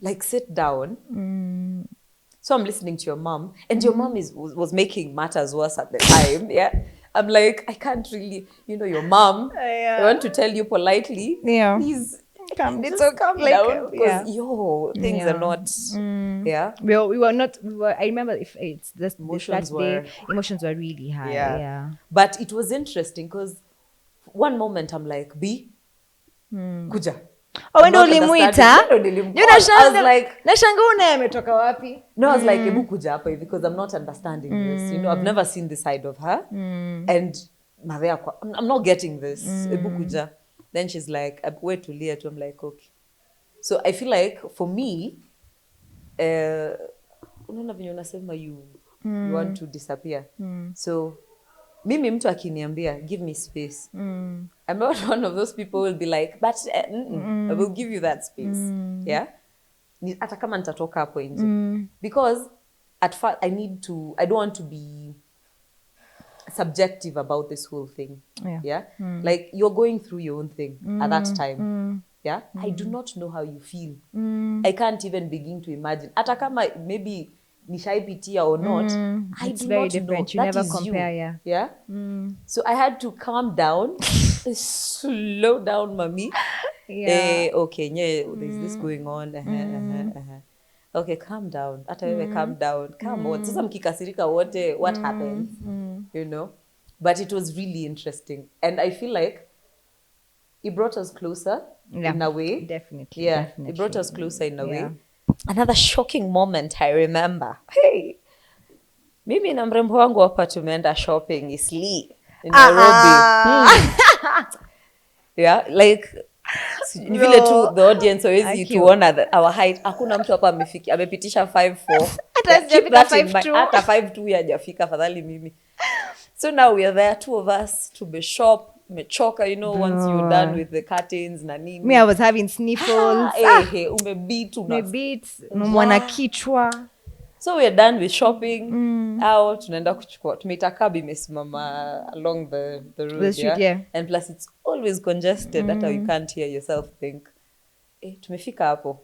like sit down. So I'm listening to your mom, and your mom was making matters worse at the time. Yeah. I'm like, I can't really, your mom. Yeah. I want to tell you politely. Yeah. Please Calm just down, calm like, down. Because things Yeah. are not. Yeah. We were not. I remember if it's this Emotions that day, were- emotions were really high. Yeah. Yeah. But it was interesting because one moment I'm like, B, kuja. Oh, when I'm not ulimuita? understanding. Ndio nilimcall. I was like, nashanga unaye ametoka wapi? no, I was like, ebu kuja hapa hivi because I'm not understanding this. I've never seen this side of her. And Maria, I'm not getting this. Ebu kuja. Then she's like, wait to Leah too. I'm like, okay. So I feel like for me, unaona venye unasema you want to disappear. So mimi mtu akiniambia give me space, I'm not one of those people who will be like but I will give you that space. Yeah, hata kama nitatoka hapo nje because at first I don't want to be subjective about this whole thing. Yeah. Like you're going through your own thing at that time. Yeah, I do not know how you feel. I can't even begin to imagine hata kama maybe nishaipitia or not. I It's do very not different. know. You That never is compare, you. yeah. So I had to calm down, slow down, mommy. Yeah. Okay, there's this going on. Okay, calm down. Hata wewe calm down. Come on. Sasa mkikasirika wote, what happens? But it was really interesting. And I feel like it brought us closer in a way. Definitely. Yeah, Definitely. it brought us closer in a way. Yeah. Another shocking moment I remember. Hey, mimi na mrembo wangu hapa tumeenda shopping Eastleigh in Nairobi. Yeah, like ni vile tu the audience always tuona our height. Hakuna mtu hapa amepitisha 5'4". Hata sijafika 5'2". Hata 5'2" hajafika, afadhali mimi. So now we are there, two of us, to be shop, mechoka, once you're done with the curtains na nini. Me, I was having sniffles. Umebeat, Mwana kichwa. So we are done with shopping. Tunaenda kuchukua. Tumeita cab imesimama along the road. The street, yeah. And plus it's always congested. Hata you can't hear yourself think. Tumefika hapo.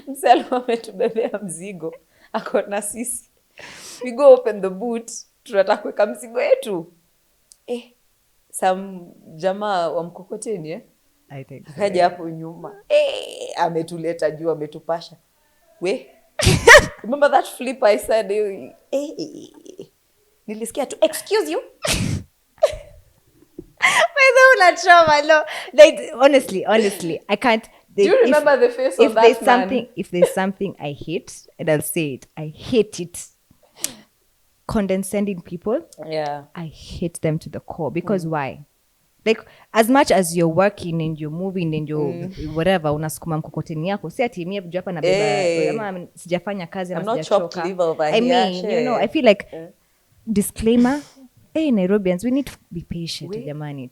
Mse alikuwa ametubebea mzigo. Ako na sisi. We go open the boot. Tunataka kuweka mzigo yetu. Some jamaa wa mkokoteni I think. akaja hapo nyuma. Ametuleta juu, ametupasha. Remember that flip I said? Nilisikia tu, excuse you. By the Una trauma, no. Like honestly, I can't. Do you remember the face of that man? If there's something I hate, and I'll say it, I hate it. Condescending people, Yeah. I hate them to the core. Because why? Like, as much as you're working and you're moving and you're whatever, unasukuma mkokoteni yako, si ati mimi hapa nabeba ama sijafanya kazi ama sijachoka. I mean, you know, I feel like disclaimer, Nairobians, we need to be patient, jamani.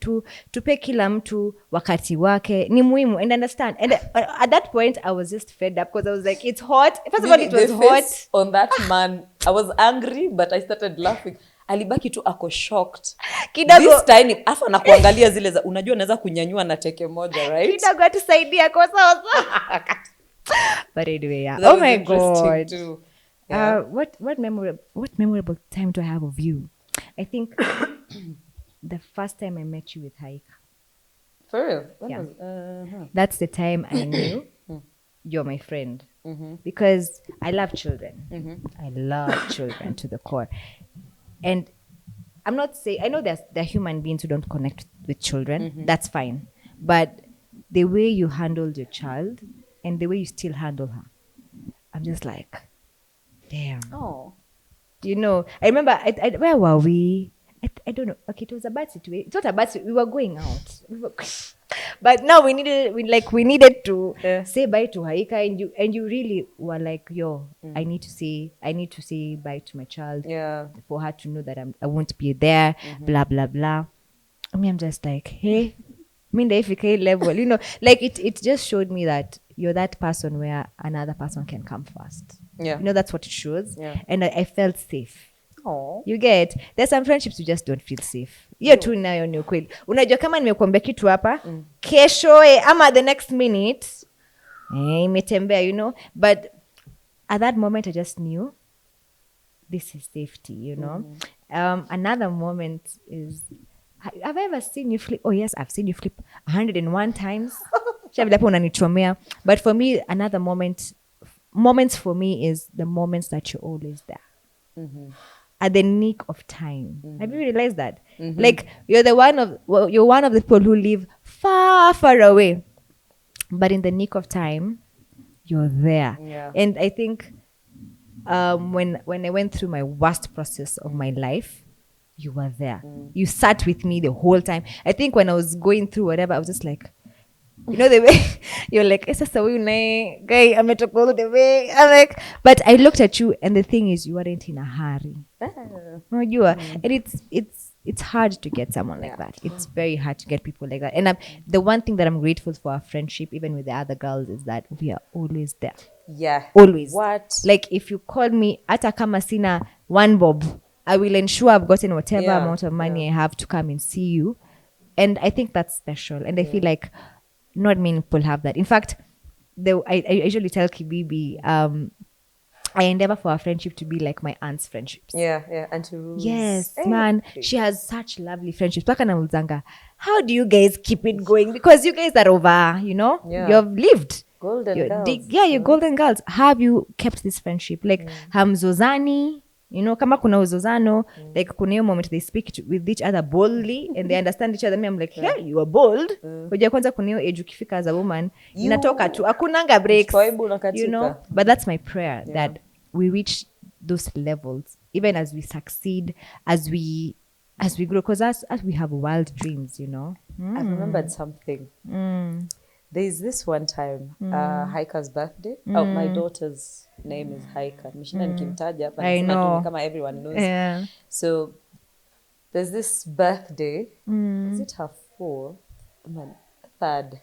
Tupe kila mtu wakati wake. Ni muhimu, and understand. And at that point, I was just fed up because I was like, it's hot. First of all, it was hot. On that man, I was angry, but I started laughing. Alibaki tu ako shocked. Kidogo. This time, afa na kuangalia zile za, unajua naweza kunyanyua na teke moja, right? Kidogo atusaidia kwa sawa. But anyway, yeah. That oh my God. Too. Yeah. What memorable time do I have of you? I think the first time I met you with Haika. For real? Yeah. That's the time I knew you're my friend. Because I love children. I love children to the core. And I'm not saying, I know there are human beings who don't connect with children. That's fine. But the way you handled your child and the way you still handle her, I'm just like, damn. Oh. You know, I remember, where were we? I don't know. Okay, it was a bad situation. It's not a bad situation. We were going out. But now we needed to say bye to Haika, and you really were like, yo, I need to say bye to my child. Yeah. For her to know that I won't be there, blah, blah, blah. I mean, I'm just like, hey, the FK level, you know, like it just showed me that you're that person where another person can come first. Yeah. You know, that's what it shows. Yeah. And I felt safe. Oh. You get, there's some friendships you just don't feel safe. Hiyo tu nayo ni ukweli. Unajua kama nimekuambia kitu hapa, kesho ama the next minute imetembea, you know. But at that moment I just knew this is safety, you know. Another moment is, have I ever seen you flip? Oh yes, I've seen you flip 101 times. But for me, another moments for me is the moments that you're always there. At the nick of time. Have you realized that? Like you're one of the people who live far, far away. But in the nick of time, you're there. Yeah. And I think when I went through my worst process of my life, you were there. You sat with me the whole time. I think when I was going through whatever, I was just like, you know, the way you're like, guy, I'm at all the way. I'm like, but I looked at you, and the thing is, you weren't in a hurry. No, you are, and it's hard to get someone like that. It's very hard to get people like that. And the one thing that I'm grateful for our friendship, even with the other girls, is that we are always there. Yeah. Always. What? Like if you call me, ata kama sina one bob, I will ensure I've gotten whatever amount of money I have to come and see you. And I think that's special. And I feel like not many people have that. In fact, I usually tell Kibibi, I endeavor for our friendship to be like my aunt's friendships. Yeah, Auntie Ruth. Yes, man. She has such lovely friendships. Paka na Ulzanga, how do you guys keep it going? Because you guys are over, you know? Yeah. You have lived. Golden girls. You're golden girls. How have you kept this friendship? Like, hamzozani, you know, kama kuna uzozano, like kuna hiyo moment they speak with each other boldly and they understand each other. Me, I'm like, yeah, you are bold. Hoja kwanza kuna hiyo age ukifika as a woman, inatoka tu. Akunanga breaks, you know. But that's my prayer, that we reach those levels, even as we succeed, as we grow. Because as we have wild dreams, you know. I remembered something. There's this one time, Haika's birthday. Oh, my daughter's name is Haika. I know. Kama everyone knows. Yeah. So there's this birthday. Is it her fourth? Third.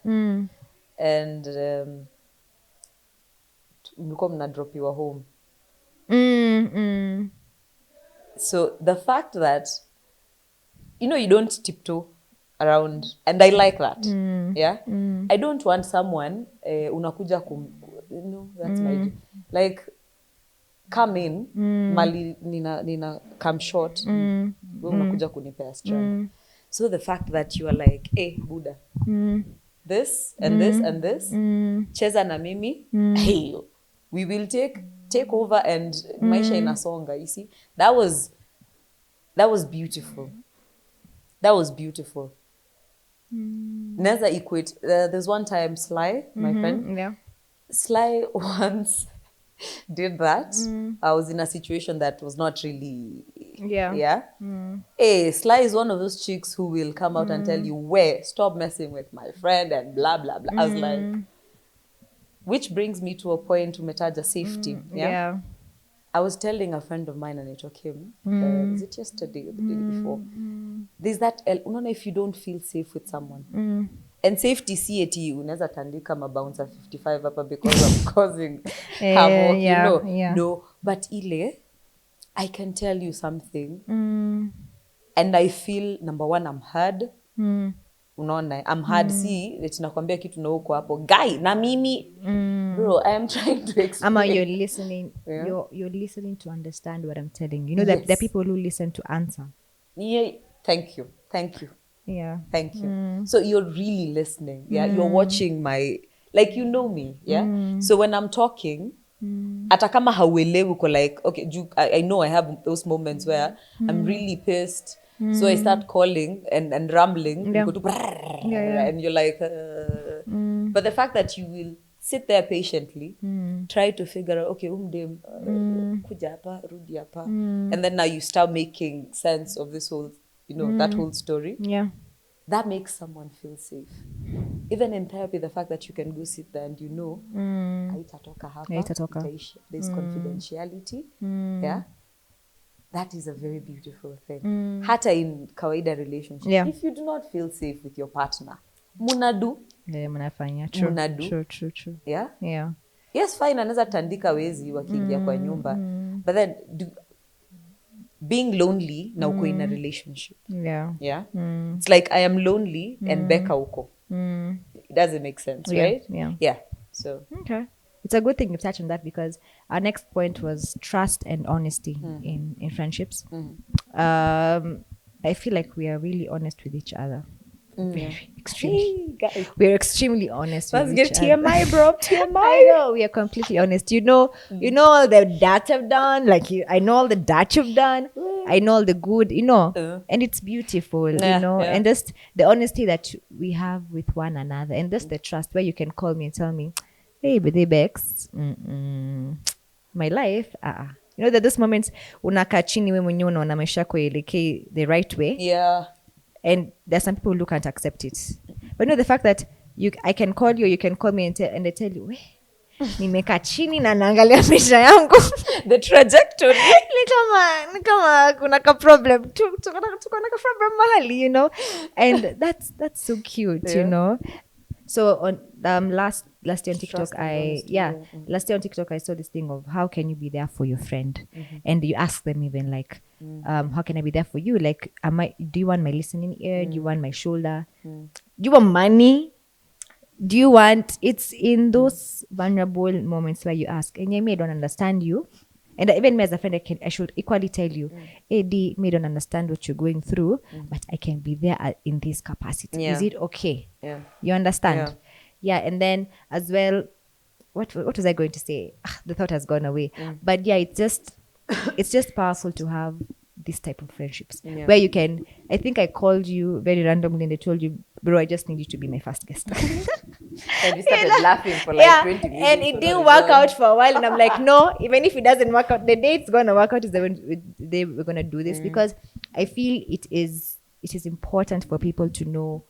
And mlikuwa mnadropiwa home. So the fact that, you know, you don't tiptoe around, and I like that. Yeah. I don't want someone unakuja you know, that's my, like, come in mali nina come short, unakuja kunipea strength. So the fact that you are like, hey Buddha, this and this and this, cheza na mimi, hey, we will take over and maisha inasonga. You see, that was beautiful. That was beautiful. Neza equate. There's one time Sly, my friend, Yeah. Sly once did that. I was in a situation that was not really, Yeah. Hey, Sly is one of those chicks who will come out and tell you, where, stop messing with my friend and blah, blah, blah. I was like, which brings me to a point to Metaja safety. Yeah. I was telling a friend of mine and it took him, was it yesterday or the day before? There's that, unaona if you don't feel safe with someone. And safety CAT, unaweza tandika mabouncer 55 hapa because I'm causing havoc, yeah, you know. yeah. No, but ile, I can tell you something. And I feel, number one, I'm heard. Unaona, I'm heard. See, eti nakwambia kitu na uko hapo. Guy, na mimi. Bro, I am trying to explain. Ama, you're listening. Yeah. You're listening to understand what I'm telling you. You know that there are people who listen to answer. Yeah, thank you. Yeah. Thank you. So you're really listening. Yeah, you're watching my, like, you know me. Yeah. So when I'm talking, hata kama hauelewi uko like, okay, I know I have those moments where I'm really pissed. So I start calling and rambling. Yeah. You go to Yeah. and you're like, but the fact that you will sit there patiently, try to figure out, okay, umdem, kuja hapa, rudi hapa. And then now you start making sense of this whole, you know, that whole story. Yeah. That makes someone feel safe. Even in therapy, the fact that you can go sit there and you know, haitatoka hapa, Haitatoka. itaisha. There's confidentiality. Yeah. That is a very beautiful thing. Hata in kawaida relationship, Yeah. if you do not feel safe with your partner, munadu. Yeah, mnafanya. Munadu. True. Yeah. Yeah. Yes, fine, anaweza tandika wezi wakiingia kwa nyumba. But then, being lonely na uko in a relationship. Yeah. Yeah. It's like I am lonely and Becca uko. It doesn't make sense, Yeah, right? yeah. So Okay. It's a good thing you've touched on that because our next point was trust and honesty in friendships. I feel like we are really honest with each other. Very extremely. hey, guys, We're extremely honest let's with get each other. TMI, bro. TMI. I know we are completely honest. You know all the that I've done. Like I know all the that you've done. I know all the good. And it's beautiful. Yeah, yeah. And just the honesty that we have with one another, and just the trust where you can call me and tell me, "Hey, Bede Bex, my life." There are those moments unakaa chini wewe mwenyewe unaona maisha yako yaelekee the right way. Yeah. And there's some people who can't accept it. But the fact that I can call you can call me and I tell you, nimekaa chini na naangalia maisha yangu. The trajectory. ni kama kuna ka problem. Tuko na ka problem mahali, And that's so cute, Yeah. So on last year on TikTok, Trust and honesty, last year on TikTok I saw this thing of how can you be there for your friend, and you ask them even like, how can I be there for you? Like, do you want my listening ear? Do you want my shoulder? Do you want money? Do you want? It's in those vulnerable moments where you ask, and I don't understand you. And even me as a friend, I should equally tell you, D, me don't understand what you're going through, but I can be there in this capacity. Yeah. Is it okay? Yeah. You understand? Yeah. And then as well, what was I going to say? The thought has gone away. But yeah, it's just powerful to have this type of friendships where you can. I think I called you very randomly and I told you, bro, I just need you to be my first guest. And we started laughing for like 20 minutes. And it didn't work out for a while. And I'm like, no, even if it doesn't work out, the day it's going to work out is the day we're going to do this. Because I feel it is important for people to know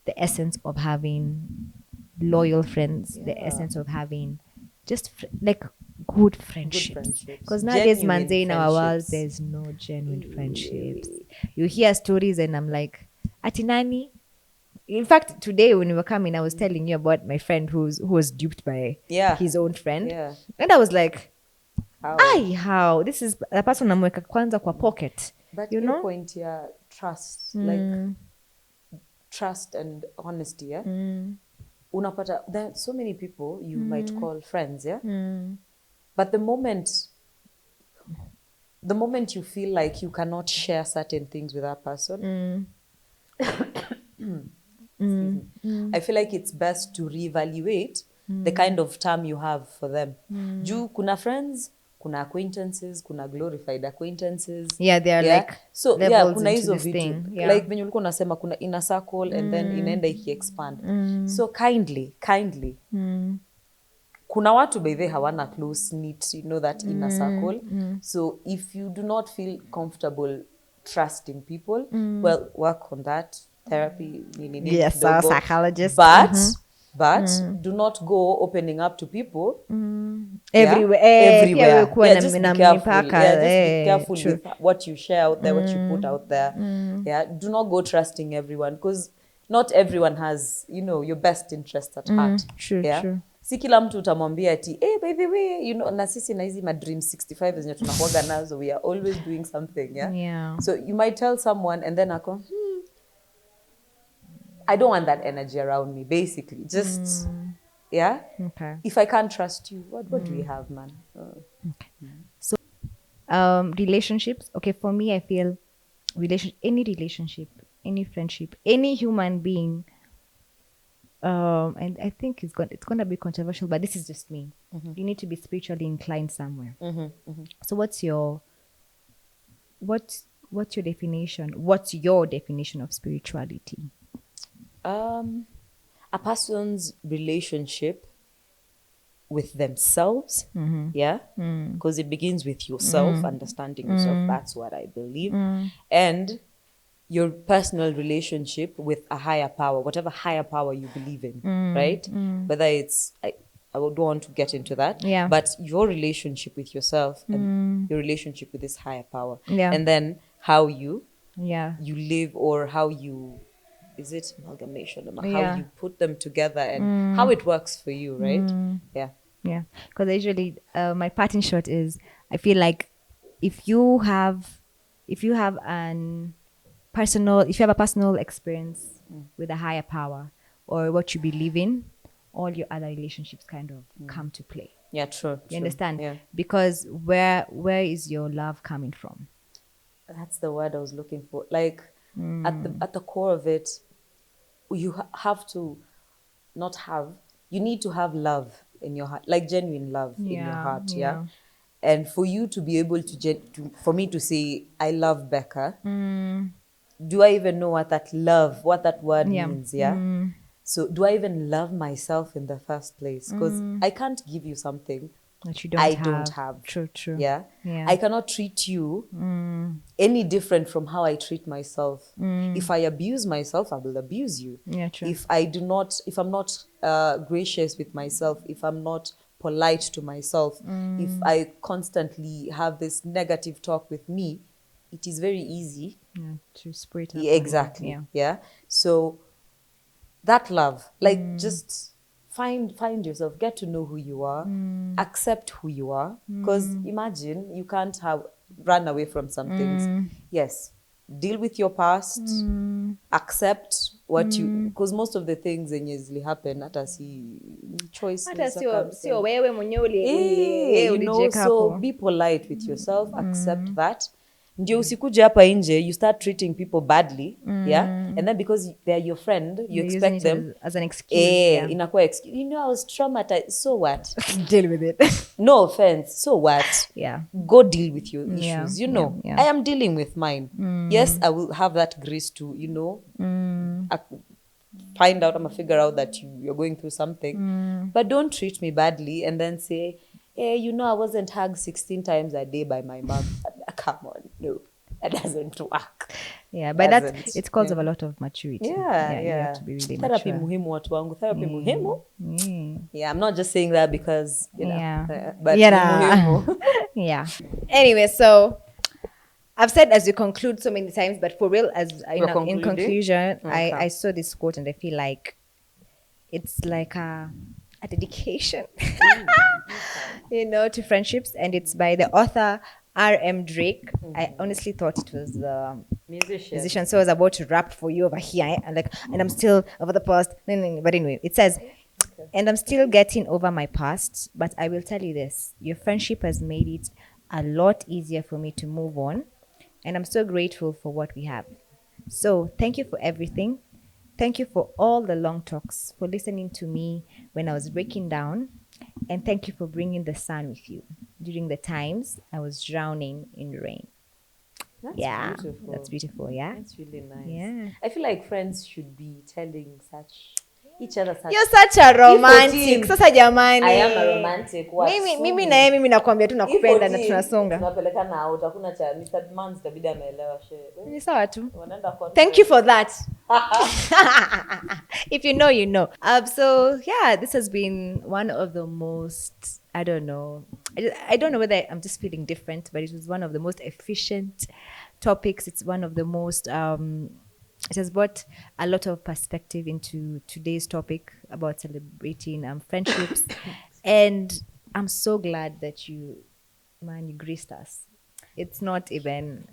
the essence of having loyal friends, the essence of having just like good friendships. Because nowadays, Genuine manze, in our world, friendships. there's no genuine friendships. You hear stories and I'm like, Atinani. In fact, today when we were coming, I was telling you about my friend who was duped by his own friend. Yeah. And I was like, How? how? This is a person namweka kwanza kwa pocket. But you your know? point here, trust, like trust and honesty, yeah? Unapata, there are so many people you might call friends, yeah? But the moment you feel like you cannot share certain things with that person, I feel like it's best to reevaluate the kind of term you have for them. Juu kuna friends kuna acquaintances, kuna glorified acquaintances. Yeah, they are like so levels kuna into hizo this vitu. thing. Yeah. Like venye ulikuwa unasema kuna inner circle and then inaenda expand. So kindly kuna watu by the hawana close knit, you know, that inner circle. So if you do not feel comfortable trusting people, well, work on that. Therapy, Yes, a psychologist. But do not go opening up to people Everywhere. Everywhere. Just be careful. Just be careful with what you share out there, what you put out there. Do not go trusting everyone, because not everyone has, you know, your best interest at heart. True. Si kila mtu utamwambia ati by the way, you know, na sisi na hizi madream 65 zenye tunakuaga nazo, we are always doing something. So you might tell someone and then ako I don't want that energy around me, basically. Just Okay. If I can't trust you, what do we have, man? So relationships, okay, for me I feel any relationship, any friendship, any human being, and I think it's gonna be controversial, but this is just me. You need to be spiritually inclined somewhere. So what's your definition? What's your definition of spirituality? A person's relationship with themselves, because it begins with yourself, understanding yourself. That's what I believe. And your personal relationship with a higher power, whatever higher power you believe in, right? Whether it's, I don't want to get into that, but your relationship with yourself and your relationship with this higher power, and then how you live, or how you, is it amalgamation, how you put them together and how it works for you, right? Because usually my part in short is, I feel like if you have a personal experience with a higher power or what you believe in, all your other relationships kind of come to play. True. You understand? Because where is your love coming from? That's the word I was looking for. Like at the core of it, you have to you need to have love in your heart, like genuine love in your heart. And for you to be able for me to say I love Becca, do I even know what that word means? So do I even love myself in the first place? Because I can't give you something that you don't have. True. I cannot treat you any different from how I treat myself. If I abuse myself, I will abuse you. True. If I'm not gracious with myself, if I'm not polite to myself, if I constantly have this negative talk with me, it is very easy to spray it up. Exactly. So that love, like just find yourself, get to know who you are, accept who you are, because imagine you can't run away from some things. Yes, deal with your past, accept what you, because most of the things zenye zilihappen hata si choice, sio wewe mwenyewe you know, so be polite with yourself, accept that. Ndio usikuje hapa nje you start treating people badly, and then because they're your friend you expect them as an excuse. Inakuwa excuse. You know, I was traumatized. So what? Deal with it. No offense. So what? Go deal with your issues. You know, I am dealing with mine. Yes, I will have that grace to, you know, find out, figure out that you're going through something. But don't treat me badly and then say, hey, you know, I wasn't hugged 16 times a day by my mom. Come on, no, that doesn't work. But it calls of a lot of maturity. You have to be really Therapy mature. muhimu watu wangu. Therapy muhimu. I'm not just saying that because, you know, but muhimu. Anyway, so I've said as we conclude so many times, but for real, as you know, in conclusion, I saw this quote and I feel like it's like a dedication, you know, to friendships, and it's by the author R.M. Drake. I honestly thought it was the musician, so I was about to rap for you over here, and I'm still over the past. But anyway, it says, and I'm still getting over my past, but I will tell you this: your friendship has made it a lot easier for me to move on, and I'm so grateful for what we have. So thank you for everything. Thank you for all the long talks, for listening to me when I was breaking down, and thank you for bringing the sun with you. during the times I was drowning in rain. That's Yeah, beautiful. that's beautiful. Yeah, That's really nice. yeah. I feel like friends should be telling each other such. You're such a romantic. Sasa jamani. I am a romantic. What? Mimi na yeye mimi nakwambia tu nakupenda na tunasonga. Tunapelekana out. Hakuna cha Mr. Mans itabidi ameelewa shehe. Ni sawa tu. Wanaenda kwa. Thank you for that. If you know, you know. So yeah, this has been one of the most, I don't know. I don't know whether I'm just feeling different, but it was one of the most efficient topics. It's one of the most it has brought a lot of perspective into today's topic about celebrating friendships. And I'm so glad that you graced us. It's not even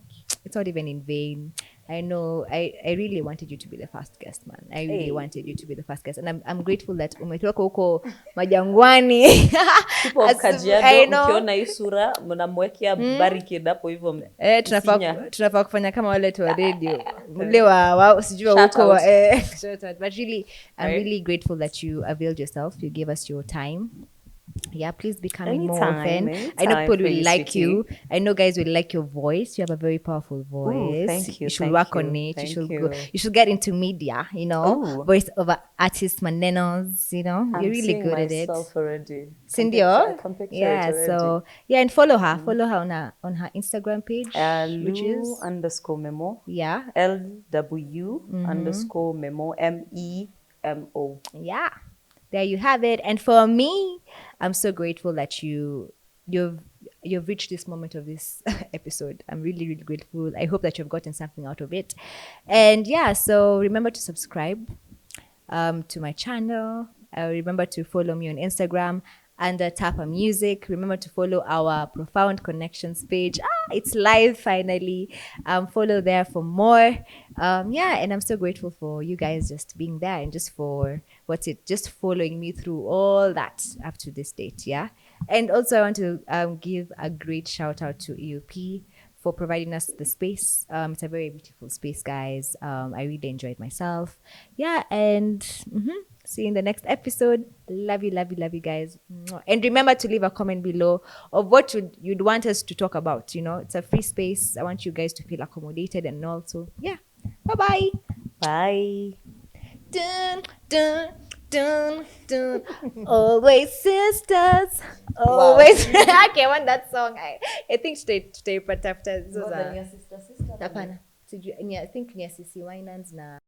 in vain. I know I really wanted you to be the first guest, man. I really wanted you to be the first guest. And I'm grateful that umetoka huko majangwani. People of Kajiado, mkiona hii sura, mnamwekea barricade hapo hivyo. Tunafaa kufanya kama wale tu wa radio. Mle wa sijua huko but really I'm really grateful that you availed yourself. You gave us your time. Yeah, please be coming more often. I know people will like you. I know guys will like your voice. You have a very powerful voice. Ooh, thank you. You should work on it. You should get into media, you know. Voice over artist manenos, you know. You're really good at it. Already. Cindy, yeah, so yeah, and follow her. Follow her on her Instagram page, which is _memo. Yeah. LW_memo MEMO. Yeah. There you have it. And for me, I'm so grateful that you've reached this moment of this episode. I'm really, really grateful. I hope that you've gotten something out of it. And yeah, so remember to subscribe to my channel. Remember to follow me on Instagram under Tapa Music. Remember to follow our Profound Connections page. It's live finally. Follow there for more. Yeah, and I'm so grateful for you guys just being there and just for just following me through all that up to this date. Yeah, and also I want to give a great shout out to EUP for providing us the space. It's a very beautiful space, guys. I really enjoyed myself. Yeah, and see you in the next episode. Love you, guys. And remember to leave a comment below of what you'd want us to talk about. You know, it's a free space. I want you guys to feel accommodated, and also, yeah. Bye-bye. Bye. Dun, dun, dun, dun. Always sisters. Always. Wow. Okay, I want that song. I think today, but after. Hapana. I think ni ya Sisi Winans na